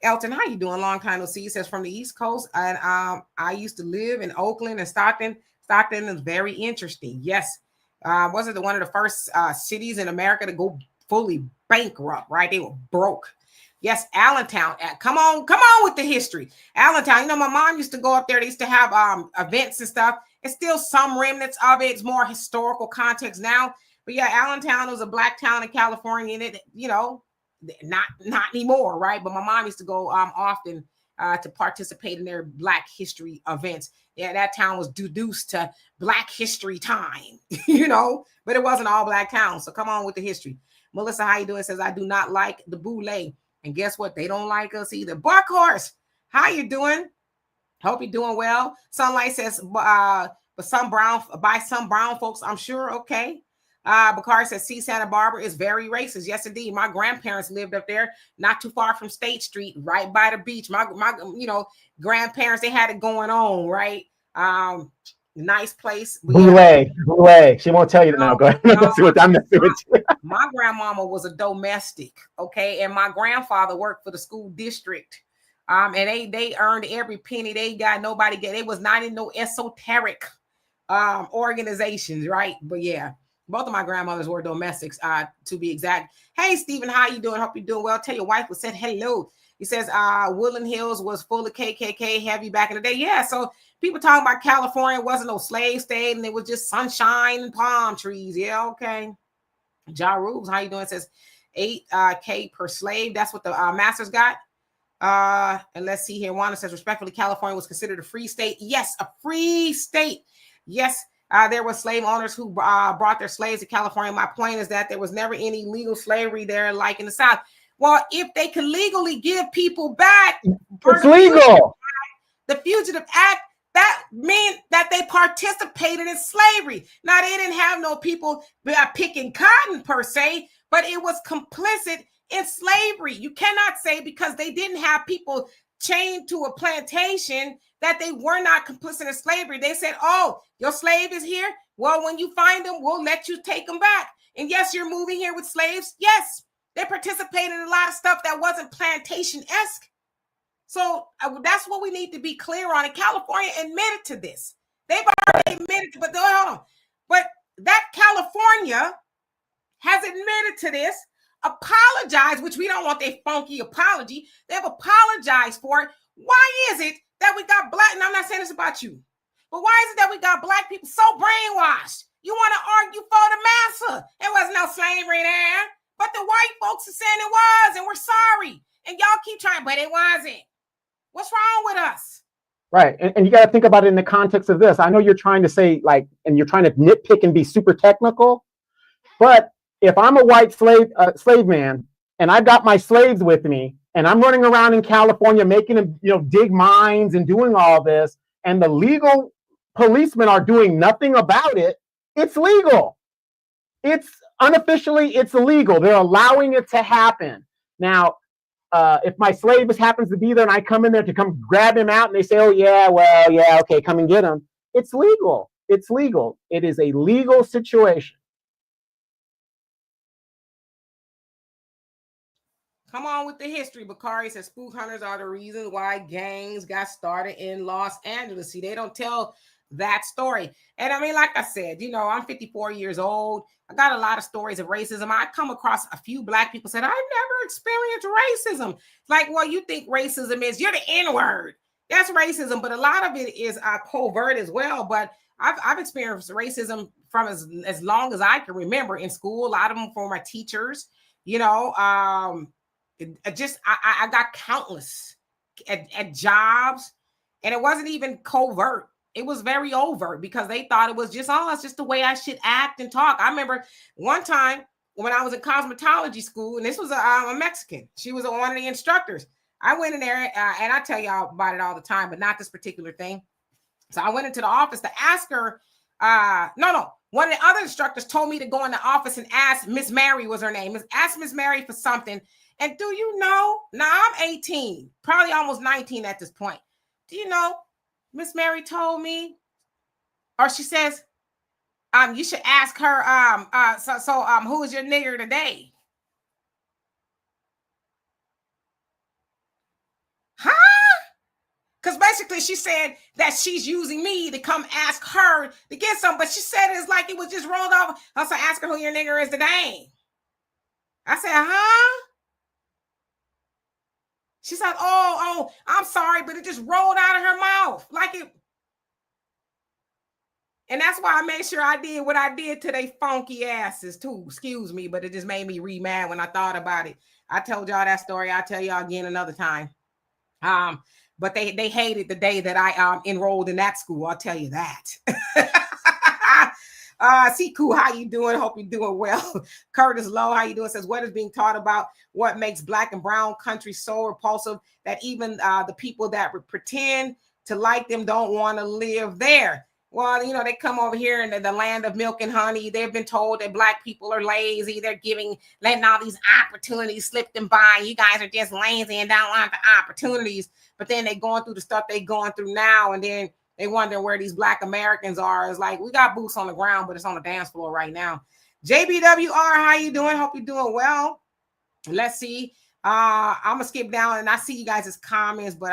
Elton, how you doing? Long time no see. He says from the East Coast, and I used to live in Oakland and Stockton. Stockton is very interesting. Yes, was it one of the first cities in America to go fully bankrupt? Right, they were broke. Yes, Allentown. Come on with the history. Allentown. My mom used to go up there. They used to have events and stuff. It's still some remnants of it. It's more historical context now. But yeah, Allentown was a Black town in California, and it, not anymore, right? But my mom used to go often to participate in their Black history events. Yeah, that town was deduced to Black history time, but it wasn't all Black town. So come on with the history. Melissa, how you doing? Says, I do not like the Boule. And guess what? They don't like us either. Buck Horse, how you doing? Hope you're doing well. Sunlight says, by some brown folks, I'm sure. Okay. Bakari says, see, Santa Barbara is very racist. Yes, indeed. My grandparents lived up there, not too far from State Street, right by the beach. My grandparents, they had it going on, right? Nice place. Boule. She won't tell you now. Go ahead. My grandmama was a domestic, okay, and my grandfather worked for the school district. And they earned every penny they got. They was not in no esoteric organizations, right? But yeah, both of my grandmothers were domestics, to be exact. Hey, Stephen, how you doing? Hope you're doing well. Tell your wife we said hello. He says, Woodland Hills was full of KKK heavy back in the day. Yeah, so people talking about California wasn't no slave state, and it was just sunshine and palm trees. Yeah, okay. Ja Rubes, how you doing? It says $8K per slave. That's what the masters got. And let's see here. Wanda says, respectfully, California was considered a free state. Yes, a free state. Yes, there were slave owners who brought their slaves to California. My point is that there was never any legal slavery there like in the South. Well, if they could legally give people back, it's legal. The Fugitive Act, that meant that they participated in slavery. Now, they didn't have no people picking cotton per se, but it was complicit in slavery. You cannot say because they didn't have people chained to a plantation that they were not complicit in slavery. They said, oh, your slave is here. Well, when you find them, we'll let you take them back. And yes, you're moving here with slaves. Yes, they participated in a lot of stuff that wasn't plantation-esque. So that's what we need to be clear on. And California admitted to this. They've already admitted to, but hold on. But that California has admitted to this, apologized, which we don't want their funky apology. They've apologized for it. Why is it that we got Black, and I'm not saying this about you, but why is it that we got Black people so brainwashed? You want to argue for the massa. There was no slavery there. But the white folks are saying it was, and we're sorry. And y'all keep trying, but it wasn't. What's wrong with us? Right. And you got to think about it in the context of this. I know you're trying to say, like, and you're trying to nitpick and be super technical. But if I'm a white slave man, and I've got my slaves with me, and I'm running around in California making them, dig mines and doing all this, and the legal policemen are doing nothing about it, it's legal. It's unofficially, it's illegal. They're allowing it to happen. Now, if my slave happens to be there and I come in there to come grab him out and they say, oh, yeah, well, yeah, okay, come and get him. It's legal. It's legal. It is a legal situation. Come on with the history. Bakari says spook hunters are the reason why gangs got started in Los Angeles. See, they don't tell that story. And I mean, like I said, you know, I'm 54 years old. I got a lot of stories of racism. I come across a few Black people said, I've never experienced racism. It's like, well, you think racism is, you're the N-word. That's racism. But a lot of it is covert as well. But I've experienced racism from as long as I can remember in school. A lot of them from my teachers, you know, I got countless at jobs, and it wasn't even covert. It was very overt because they thought it was just, oh, it's just the way I should act and talk. I remember one time when I was in cosmetology school, and this was a Mexican. She was one of the instructors. I went in there, and I tell y'all about it all the time, but not this particular thing. So I went into the office to ask her, one of the other instructors told me to go in the office and ask Miss Mary was her name. Ask Miss Mary for something. And do you know, now I'm 18, probably almost 19 at this point. Do you know, Miss Mary told me, or she says, you should ask her, who is your nigger today? Huh? Because basically she said that she's using me to come ask her to get some, but she said it's like it was just rolled off. I said, ask her who your nigger is today. I said, huh? She said, oh, I'm sorry, but it just rolled out of her mouth. Like it. And that's why I made sure I did what I did to they funky asses too. Excuse me, but it just made me re-mad when I thought about it. I told y'all that story. I'll tell y'all again another time. But they hated the day that I enrolled in that school. I'll tell you that. Siku, how you doing? Hope you're doing well. Curtis Lowe, how you doing? Says, what is being taught about what makes Black and brown country so repulsive that even the people that pretend to like them don't want to live there? Well, you know, they come over here in the land of milk and honey. They've been told that Black people are lazy. They're letting all these opportunities slip them by. You guys are just lazy and don't want the opportunities. But then they're going through the stuff they're going through now, and then they wonder where these Black Americans are. It's like, we got boots on the ground, but it's on the dance floor right now. JBWR, how you doing? Hope you're doing well. Let's see. I'm going to skip down, and I see you guys' comments, but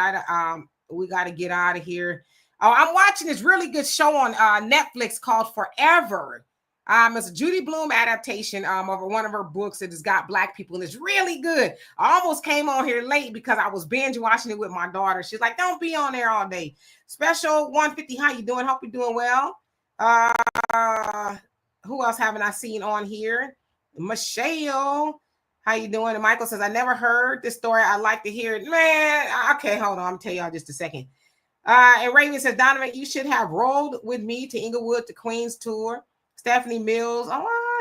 we got to get out of here. I'm watching this really good show on Netflix called Forever. It's a Judy Blume adaptation of one of her books that has got Black people, and it's really good. I almost came on here late because I was binge watching it with my daughter. She's like, don't be on there all day. Special 150, how you doing? Hope you're doing well. Who else haven't I seen on here? Michelle, how you doing? And Michael says, I never heard this story. I'd like to hear it. Man, okay, hold on. I'm tell y'all just a second. And Raven says, Donovan, you should have rolled with me to Inglewood to Queens tour. Stephanie Mills,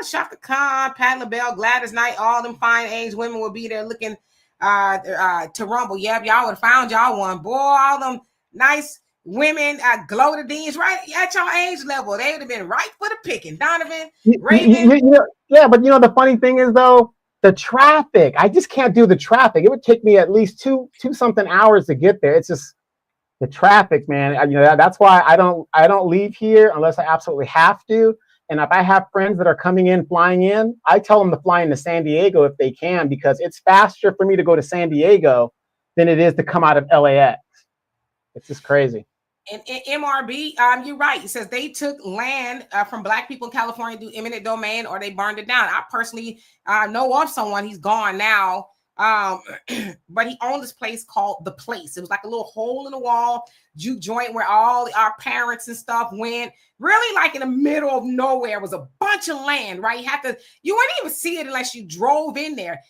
Shaka Khan, Pat LaBelle, Gladys Knight, all them fine age women will be there looking to rumble. Yep, y'all would have found y'all one. Boy, all them nice women, glow the deans right at your age level. They would have been right for the picking. Donovan, Raven. Yeah, but you know, the funny thing is, though, the traffic. I just can't do the traffic. It would take me at least two something hours to get there. It's just the traffic, man. You know, that's why I don't leave here unless I absolutely have to. And if I have friends that are flying in, I tell them to fly into San Diego if they can, because it's faster for me to go to San Diego than it is to come out of LAX. It's just crazy. And MRB, you're right. It says they took land from Black people in California to do eminent domain, or they burned it down. I personally know of someone. He's gone now. But he owned this place called The Place. It was like a little hole in the wall juke joint where all our parents and stuff went. Really, like in the middle of nowhere. It was a bunch of land, right? You wouldn't even see it unless you drove in there.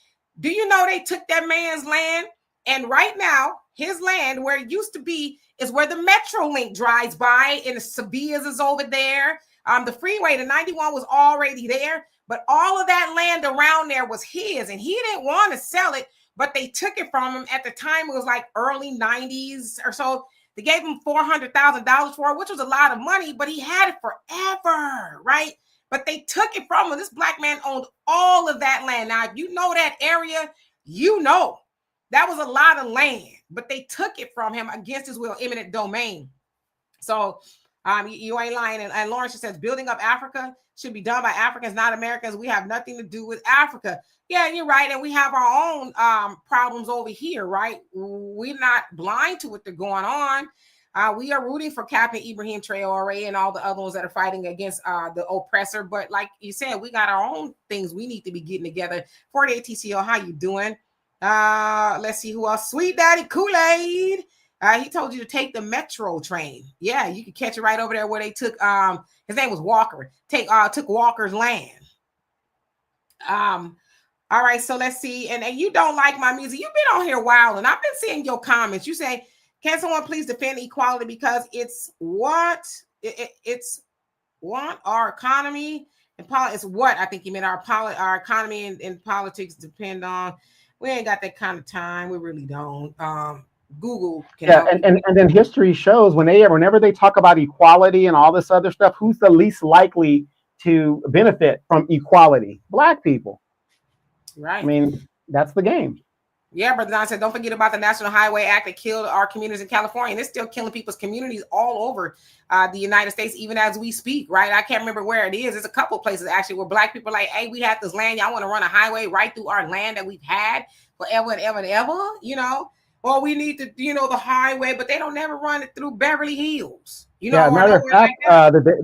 Do you know they took that man's land? And right now, his land, where it used to be, is where the Metrolink drives by, and the Sevillas is over there. The freeway, the 91 was already there. But all of that land around there was his, and he didn't want to sell it, but they took it from him. At the time, it was like early 90s or so. They gave him $400,000 for it, which was a lot of money, but he had it forever, right? But they took it from him. This Black man owned all of that land. Now, if you know that area, you know that was a lot of land, but they took it from him against his will, eminent domain. So You ain't lying. And Lawrence says building up Africa should be done by Africans, not Americans. We have nothing to do with Africa. Yeah, you're right. And we have our own problems over here, right? We're not blind to what they're going on. We are rooting for Captain Ibrahim Traore and all the other ones that are fighting against the oppressor. But like you said, we got our own things we need to be getting together. 48 TCO, how you doing? Let's see who else. Sweet Daddy Kool-Aid. He told you to take the metro train. Yeah, you could catch it right over there where they took his name was Walker. Took Walker's land. All right, so let's see. And you don't like my music. You've been on here a while, and I've been seeing your comments. You say, can someone please defend equality because it's what our economy and it's what I think you meant our economy and politics depend on. We ain't got that kind of time. We really don't. Google can help and then history shows whenever they talk about equality and all this other stuff, who's the least likely to benefit from equality? Black people. Right. I mean, that's the game. Yeah, Brother Don said, don't forget about the National Highway Act that killed our communities in California. And it's still killing people's communities all over the United States, even as we speak, right? I can't remember where it is. There's a couple of places actually where Black people are like, hey, we have this land. Y'all want to run a highway right through our land that we've had forever and ever and ever, you know? Or we need to, the highway, but they don't never run it through Beverly Hills. Yeah, matter of fact,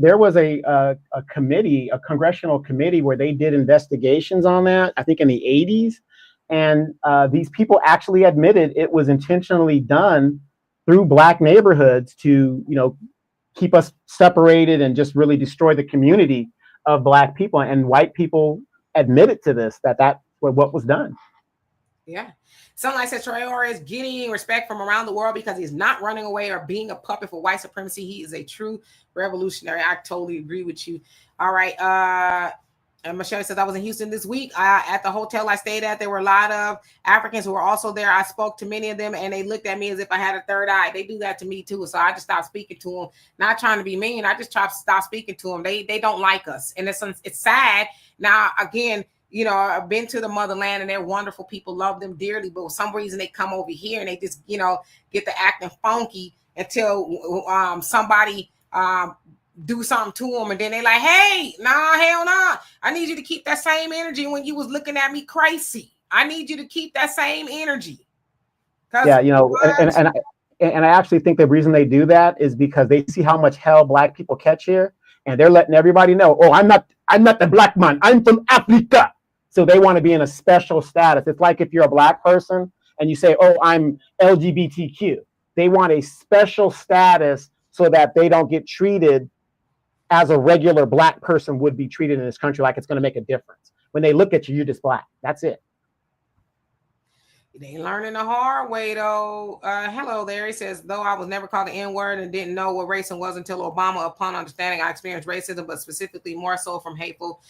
there was a committee, a congressional committee where they did investigations on that, I think in the 80s. And these people actually admitted it was intentionally done through Black neighborhoods to, keep us separated and just really destroy the community of Black people. And white people admitted to this, that's what was done. Yeah. Sunlight says Traore is getting respect from around the world because he's not running away or being a puppet for white supremacy. He is a true revolutionary. I totally agree with you. All right. And Michelle says, I was in Houston this week. At the hotel I stayed at, there were a lot of Africans who were also there. I spoke to many of them, and they looked at me as if I had a third eye. They do that to me, too. So I just stopped speaking to them. Not trying to be mean. I just try to stop speaking to them. They don't like us. And it's sad. Now, again, I've been to the motherland and they're wonderful people, love them dearly. But for some reason, they come over here and they just, get to acting funky until somebody do something to them. And then they're like, hey, nah, hell nah. I need you to keep that same energy when you was looking at me crazy. I need you to keep that same energy. Yeah, and I actually think the reason they do that is because they see how much hell Black people catch here. And they're letting everybody know, oh, I'm not the Black man. I'm from Africa. So they want to be in a special status. It's like if you're a Black person and you say, oh, I'm LGBTQ. They want a special status so that they don't get treated as a regular Black person would be treated in this country, like it's going to make a difference. When they look at you, you're just Black. That's it. They learning the hard way, though. Hello there. He says, though I was never called the N-word and didn't know what racism was until Obama, upon understanding I experienced racism, but specifically more so from hateful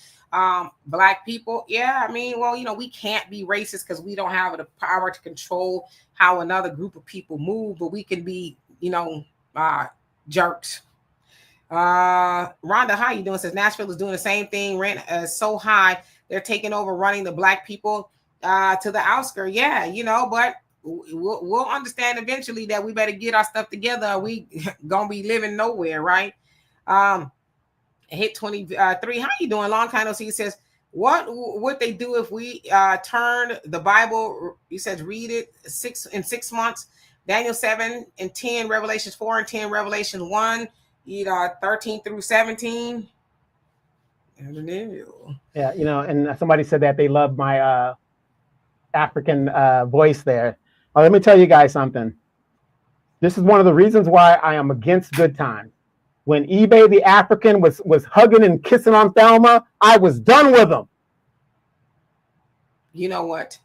Black people. Yeah, I mean, well, we can't be racist because we don't have the power to control how another group of people move, but we can be, jerks. Rhonda, how you doing? Says Nashville is doing the same thing. Rent is so high. They're taking over, running the Black people to the outskirts. Yeah, but we'll understand eventually that we better get our stuff together. Or we gonna be living nowhere, right? Hit 23. How you doing? Long time no see. He says, what would they do if we turn the Bible? He says, read it in 6 months. Daniel 7 and 10, Revelations 4 and 10, Revelation 1, 13 through 17. Yeah, and somebody said that they love my African voice there. Let me tell you guys something. This is one of the reasons why I am against good times. When eBay the African was hugging and kissing on Thelma, I was done with him. You know what?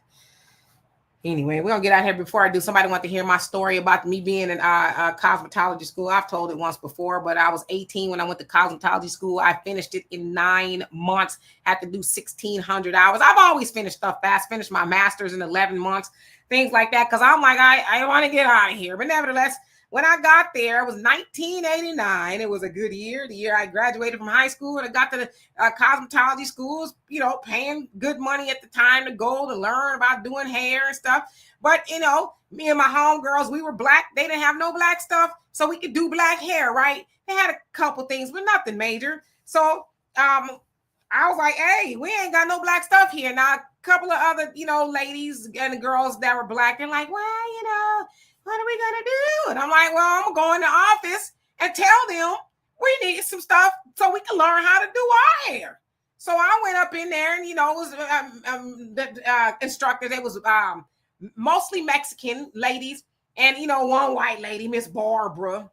Anyway, we're going to get out here. Before I do, somebody want to hear my story about me being in cosmetology school. I've told it once before, but I was 18 when I went to cosmetology school. I finished it in 9 months, had to do 1,600 hours. I've always finished stuff fast, finished my master's in 11 months, things like that, because I'm like, I want to get out of here. But nevertheless, when I got there, it was 1989. It was a good year, the year I graduated from high school, and I got to the cosmetology schools, you know, paying good money at the time to go to learn about doing hair and stuff. But, you know, me and my homegirls, we were black. They didn't have no black stuff, so we could do black hair, right? They had a couple things, but nothing major. So I was like, hey, we ain't got no black stuff here. Now, a couple of other, you know, ladies and girls that were black, they're like, well, you know, what are we going to do? And I'm like, well, I'm going to go in the office and tell them we need some stuff so we can learn how to do our hair. So I went up in there, and, you know, it was the instructor. They was mostly Mexican ladies, and, you know, one white lady, Miss Barbara.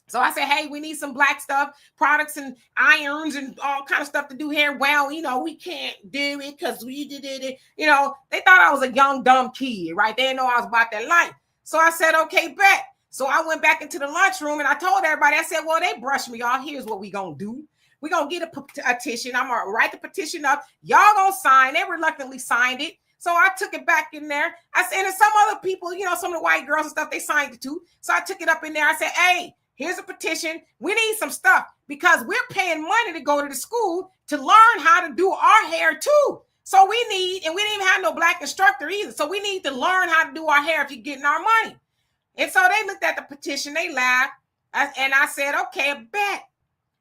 So I said, hey, we need some black stuff, products and irons and all kind of stuff to do hair. Well, you know, we can't do it because we did it. You know, they thought I was a young, dumb kid, right? They didn't know I was about that life. So I said, okay, bet. So I went back into the lunchroom and I told everybody, I said, well, they brushed me off. Here's what we going to do. We're going to get a petition. I'm going to write the petition up. Y'all going to sign. They reluctantly signed it. So I took it back in there. I said, and some other people, you know, some of the white girls and stuff, they signed it too. So I took it up in there. I said, hey, here's a petition. We need some stuff because we're paying money to go to the school to learn how to do our hair too. So we need, and we didn't even have no black instructor either. So we need to learn how to do our hair if you're getting our money. And so they looked at the petition, they laughed. And I said, okay, I bet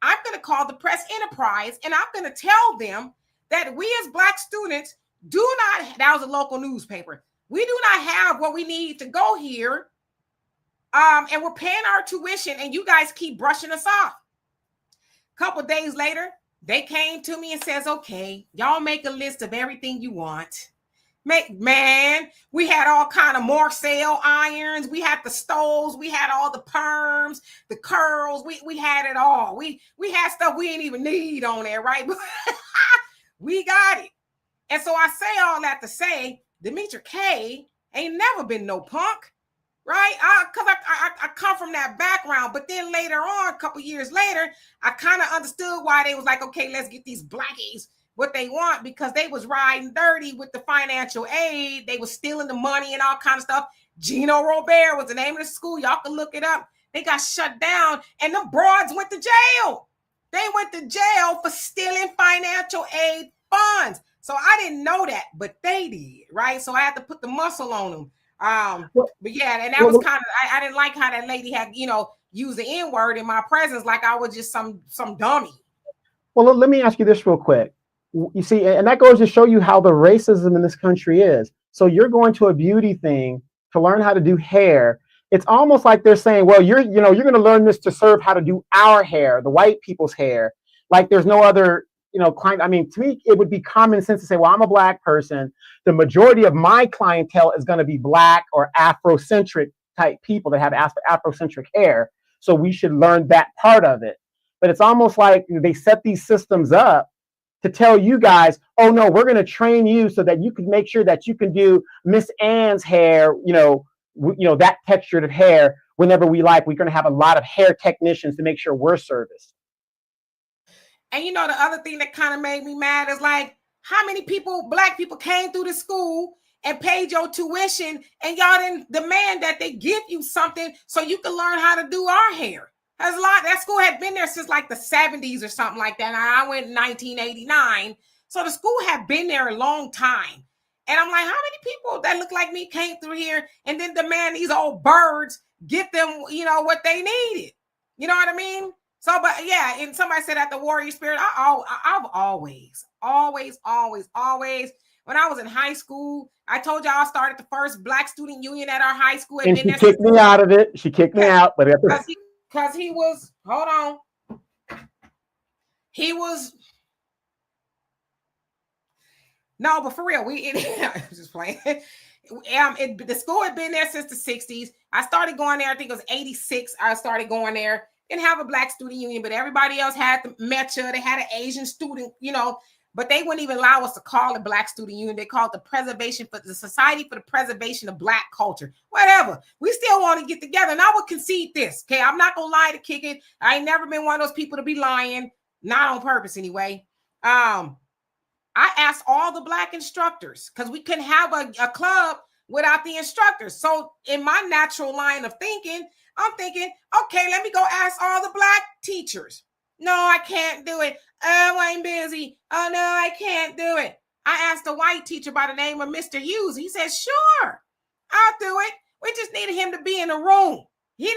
I'm going to call the press enterprise and I'm going to tell them that we as black students do not, that was a local newspaper. We do not have what we need to go here. And we're paying our tuition and you guys keep brushing us off. A couple days later, they came to me and says, okay, y'all make a list of everything you want. Man, we had all kind of Marcel irons. We had the stoves. We had all the perms, the curls. We had it all. We had stuff we didn't even need on there, right? We got it. And so I say all that to say, Demetra K ain't never been no punk. Right? Because I come from that background. But then later on, a couple years later, I kind of understood why they was like, okay, let's get these blackies what they want, because they was riding dirty with the financial aid. They was stealing the money and all kind of stuff. Gino Robert was the name of the school. Y'all can look it up. They got shut down and the broads went to jail. They went to jail for stealing financial aid funds. So I didn't know that, but they did, right? So I had to put the muscle on them. But yeah, and that was kind of, I didn't like how that lady had, you know, used the N-word in my presence like I was just some dummy. Well, let me ask you this real quick. You see, and that goes to show you how the racism in this country is. So you're going to a beauty thing to learn how to do hair. It's almost like they're saying, well, you're going to learn this to serve how to do our hair, the white people's hair. Like there's no other, client. I mean, to me, it would be common sense to say, well, I'm a black person. The majority of my clientele is going to be black or Afrocentric type people that have Afrocentric hair. So we should learn that part of it. But it's almost like they set these systems up to tell you guys, oh no, we're going to train you so that you can make sure that you can do Miss Ann's hair, that textured of hair whenever we like. We're going to have a lot of hair technicians to make sure we're serviced. And the other thing that kind of made me mad is like, how many black people came through the school and paid your tuition and y'all didn't demand that they give you something so you can learn how to do our hair? That's a lot. That school had been there since like the 70s or something like that. And I went in 1989. So the school had been there a long time. And I'm like, how many people that look like me came through here and then demand these old birds get them, what they needed? You know what I mean? So, but yeah, and somebody said that the warrior spirit, I've always, when I was in high school, I told y'all I started the first Black student union at our high school. And she kicked me out of it. She kicked me out. But because he was, hold on. He was, no, but for real, I'm just playing. The school had been there since the 60s. I started going there, I think it was 86. I started going there. Didn't have a Black student union, but everybody else had the MECHA. They had an Asian student, but they wouldn't even allow us to call it Black student union. They called it the Society for the Preservation of Black Culture. Whatever. We still want to get together. And I would concede this. Okay. I'm not going to lie to kick it. I ain't never been one of those people to be lying. Not on purpose anyway. I asked all the Black instructors because we couldn't have a club without the instructors. So in my natural line of thinking, I'm thinking, okay, let me go ask all the black teachers. No, I can't do it. Oh, I'm busy. Oh, no, I can't do it. I asked a white teacher by the name of Mr. Hughes. He said, sure, I'll do it. We just needed him to be in the room. He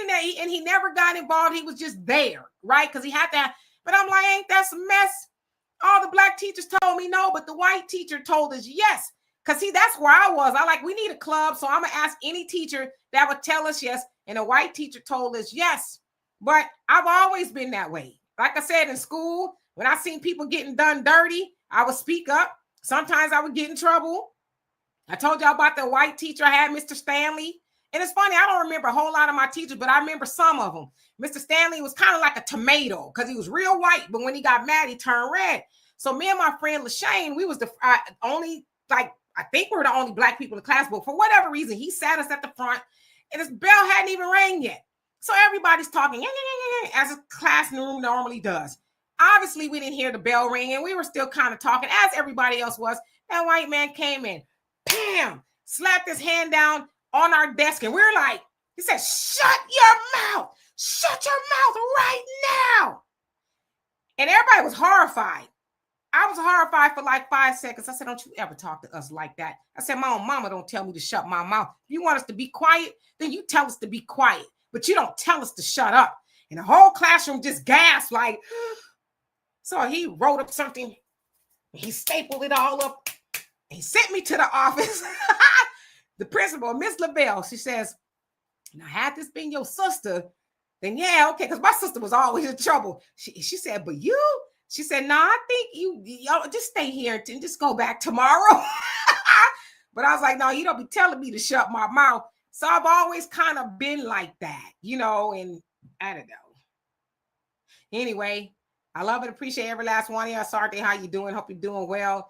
never got involved. He was just there, right? Because he had to. But I'm like, ain't that some mess? All the black teachers told me no, but the white teacher told us yes. Because see, that's where I was. We need a club. So I'm going to ask any teacher that would tell us yes. And a white teacher told us yes. But I've always been that way. Like I said, in school, when I seen people getting done dirty, I would speak up. Sometimes I would get in trouble. I told y'all about the white teacher I had, Mr. Stanley. And it's funny, I don't remember a whole lot of my teachers, but I remember some of them. Mr. Stanley was kind of like a tomato because he was real white, but when he got mad, he turned red. So me and my friend LaShane, we was the only, I think we were the only black people in the class, but for whatever reason, he sat us at the front and his bell hadn't even rang yet. So everybody's talking as a class in the room normally does. Obviously, we didn't hear the bell ring and we were still kind of talking as everybody else was. That white man came in, bam, slapped his hand down on our desk. And we're like, he said, shut your mouth right now. And everybody was horrified. I was horrified for like 5 seconds. I said, don't you ever talk to us like that. I said, my own mama don't tell me to shut my mouth. If you want us to be quiet, then you tell us to be quiet, but you don't tell us to shut up. And the whole classroom just gasped like, so he wrote up something. He stapled it all up. He sent me to the office. The principal, Miss LaBelle, she says, now had this been your sister, then yeah, okay, because my sister was always in trouble. She said, but you? She said, no, I think you just stay here and just go back tomorrow. But I was like, no, you don't be telling me to shut my mouth. So I've always kind of been like that, and I don't know. Anyway, I love and appreciate every last one of you. Saadiq, how you doing? Hope you're doing well.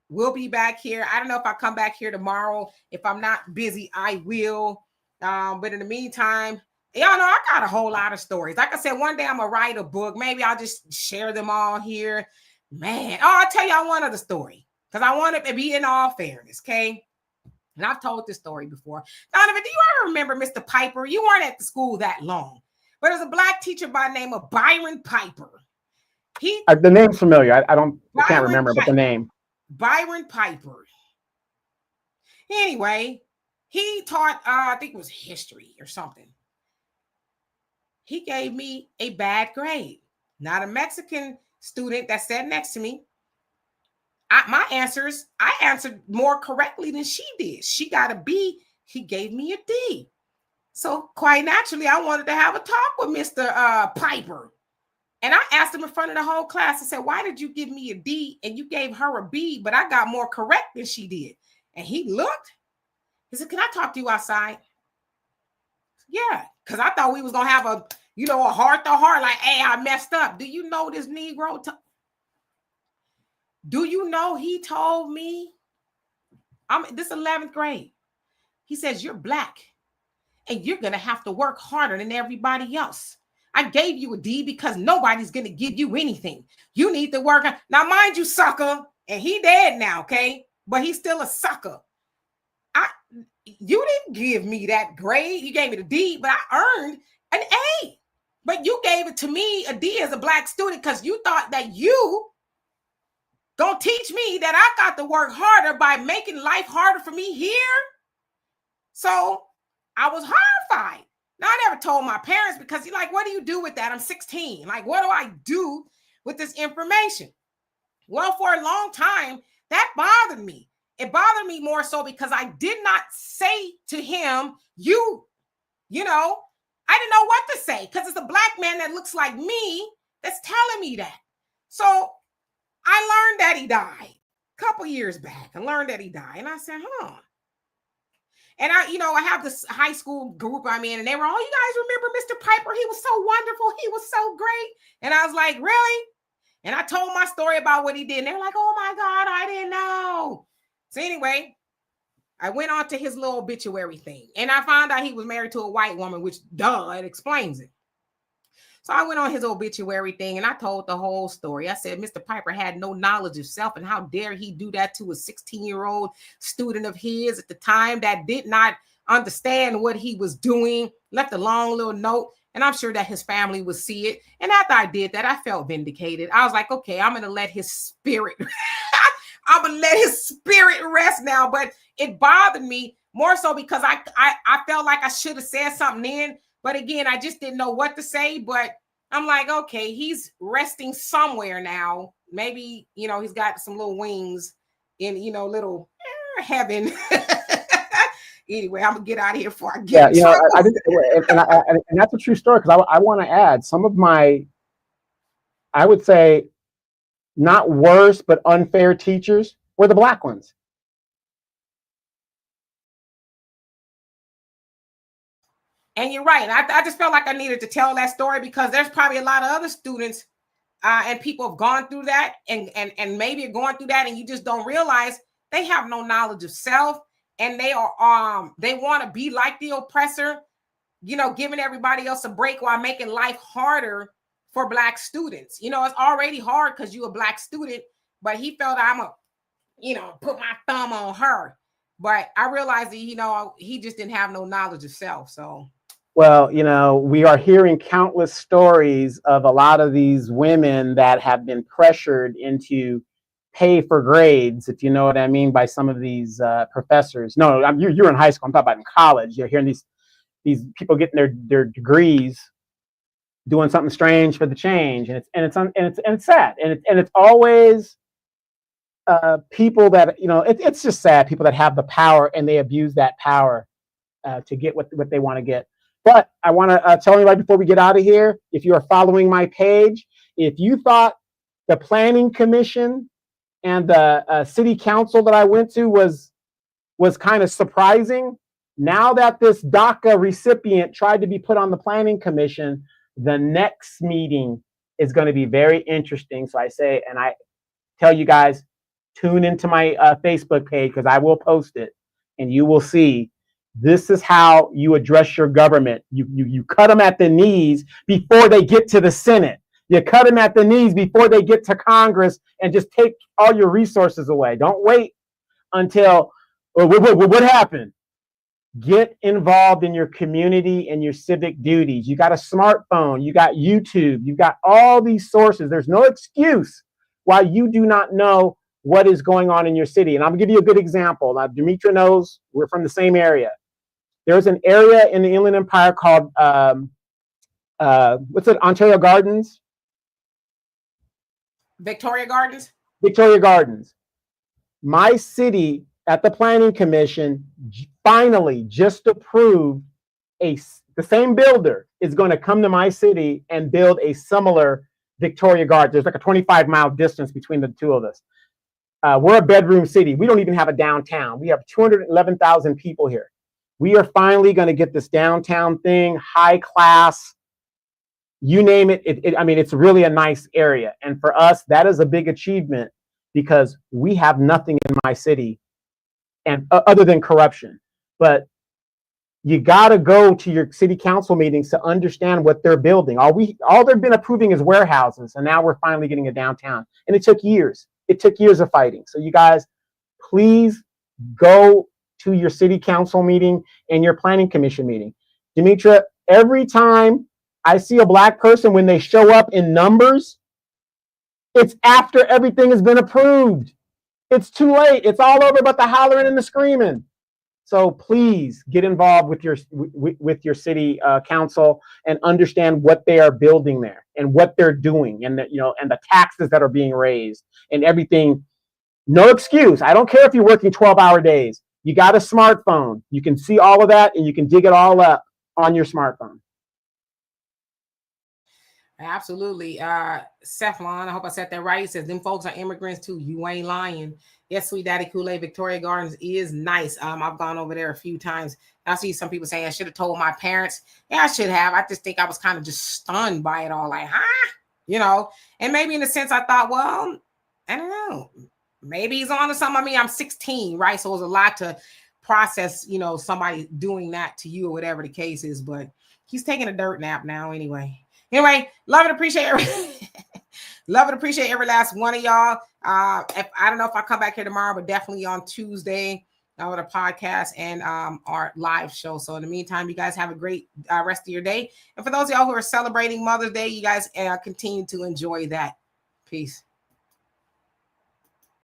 We'll be back here. I don't know if I come back here tomorrow. If I'm not busy, I will. But in the meantime, y'all know I got a whole lot of stories. Like I said, one day I'm going to write a book. Maybe I'll just share them all here. Man, I'll tell y'all one other story because I want it to be in all fairness, okay? And I've told this story before. Donovan, do you ever remember Mr. Piper? You weren't at the school that long, but there's a black teacher by the name of Byron Piper. The name's familiar. I can't remember, but the name. Byron Piper. Anyway, he taught, I think it was history or something. He gave me a bad grade. Not a Mexican student that sat next to me. I answered more correctly than she did. She got a B. He gave me a D. So quite naturally, I wanted to have a talk with Mr. Piper. And I asked him in front of the whole class. I said, why did you give me a D and you gave her a B, but I got more correct than she did? And he looked. He said, can I talk to you outside? Yeah, because I thought we was going to have a heart to heart, like, hey, I messed up. Do you know this Negro? Do you know he told me, this 11th grade. He says, you're black and you're going to have to work harder than everybody else. I gave you a D because nobody's going to give you anything. You need to work. Now, mind you, sucker, and he dead now, okay? But he's still a sucker. You didn't give me that grade. You gave me the D, but I earned an A. But you gave it to me, a D, as a black student because you thought that you gonna teach me that I got to work harder by making life harder for me here. So I was horrified. Now, I never told my parents because you're like, what do you do with that? I'm 16. Like, what do I do with this information? Well, for a long time, that bothered me. It bothered me more so because I did not say to him, I didn't know what to say because it's a black man that looks like me that's telling me that. So I learned that he died a couple years back. I learned that he died. And I said, And I have this high school group I'm in, and they were, oh, you guys remember Mr. Piper? He was so wonderful. He was so great. And I was like, really? And I told my story about what he did. And they're like, oh my God, I didn't know. So anyway, I went on to his little obituary thing. And I found out he was married to a white woman, which, duh, it explains it. So I went on his obituary thing and I told the whole story. I said, Mr. Piper had no knowledge of self, and how dare he do that to a 16-year-old student of his at the time that did not understand what he was doing. Left a long little note, and I'm sure that his family would see it. And after I did that, I felt vindicated. I was like, okay, I'm going to let his spirit, I'm going to let his spirit rest now. But it bothered me more so because I felt like I should have said something then. But again, I just didn't know what to say. But I'm like, okay, he's resting somewhere now. Maybe, he's got some little wings in, little heaven. Anyway, I'm gonna get out of here before I get in trouble. And that's a true story, because I want to add some of my, I would say, not worse but unfair teachers were the Black ones. And you're right. I just felt like I needed to tell that story because there's probably a lot of other students and people have gone through that and maybe are going through that, and you just don't realize they have no knowledge of self. And they are they want to be like the oppressor, giving everybody else a break while making life harder for Black students. It's already hard because you're a Black student, but he felt I'm put my thumb on her. But I realized that, he just didn't have no knowledge of self. So, well, we are hearing countless stories of a lot of these women that have been pressured into pay for grades, if you know what I mean, by some of these professors. No, you're in high school. I'm talking about in college. You're hearing these people getting their degrees, doing something strange for the change, and it's sad, and it's always people that it's just sad. People that have the power and they abuse that power to get what they want to get. But I want to tell you right before we get out of here, if you are following my page, if you thought the Planning Commission and the city council that I went to was kind of surprising, now that this DACA recipient tried to be put on the Planning Commission, the next meeting is going to be very interesting. So I say, and I tell you guys, tune into my Facebook page, because I will post it, and you will see this is how you address your government. You cut them at the knees before they get to the Senate. You cut them at the knees before they get to Congress and just take all your resources away. Don't wait until, what happened? Get involved in your community and your civic duties. You got a smartphone, you got YouTube, you got all these sources. There's no excuse why you do not know what is going on in your city. And I'm gonna give you a good example. Now, Demetra knows we're from the same area. There's an area in the Inland Empire called, what's it, Ontario Gardens? Victoria Gardens? Victoria Gardens. My city at the Planning Commission finally just approved the same builder is going to come to my city and build a similar Victoria Gardens. There's like a 25-mile distance between the two of us. We're a bedroom city. We don't even have a downtown. We have 211,000 people here. We are finally going to get this downtown thing, high class, you name it. I mean, it's really a nice area. And for us, that is a big achievement because we have nothing in my city and other than corruption. But you got to go to your city council meetings to understand what they're building. All they've been approving is warehouses, and now we're finally getting a downtown. And it took years. It took years of fighting. So you guys, please go to your city council meeting and your planning commission meeting. Demetra, every time I see a Black person, when they show up in numbers, it's after everything has been approved. It's too late. It's all over but the hollering and the screaming. So please get involved with your city council and understand what they are building there and what they're doing, and and the taxes that are being raised and everything. No excuse. I don't care if you're working 12-hour days. You got a smartphone. You can see all of that and you can dig it all up on your smartphone. Absolutely. Cephalon, I hope I said that right. He says, them folks are immigrants too. You ain't lying. Yes, Sweet Daddy Kool-Aid, Victoria Gardens is nice. I've gone over there a few times. I see some people saying I should have told my parents. Yeah, I should have. I just think I was kind of just stunned by it all. Like, and maybe in a sense I thought, well, I don't know. Maybe he's on to something. I mean, I'm 16, right? So it was a lot to process, somebody doing that to you or whatever the case is. But he's taking a dirt nap now anyway. Anyway, love and appreciate love and appreciate every last one of y'all. If I don't know if I come back here tomorrow, but definitely on Tuesday with a podcast and our live show. So in the meantime, you guys have a great rest of your day. And for those of y'all who are celebrating Mother's Day, you guys continue to enjoy that. Peace.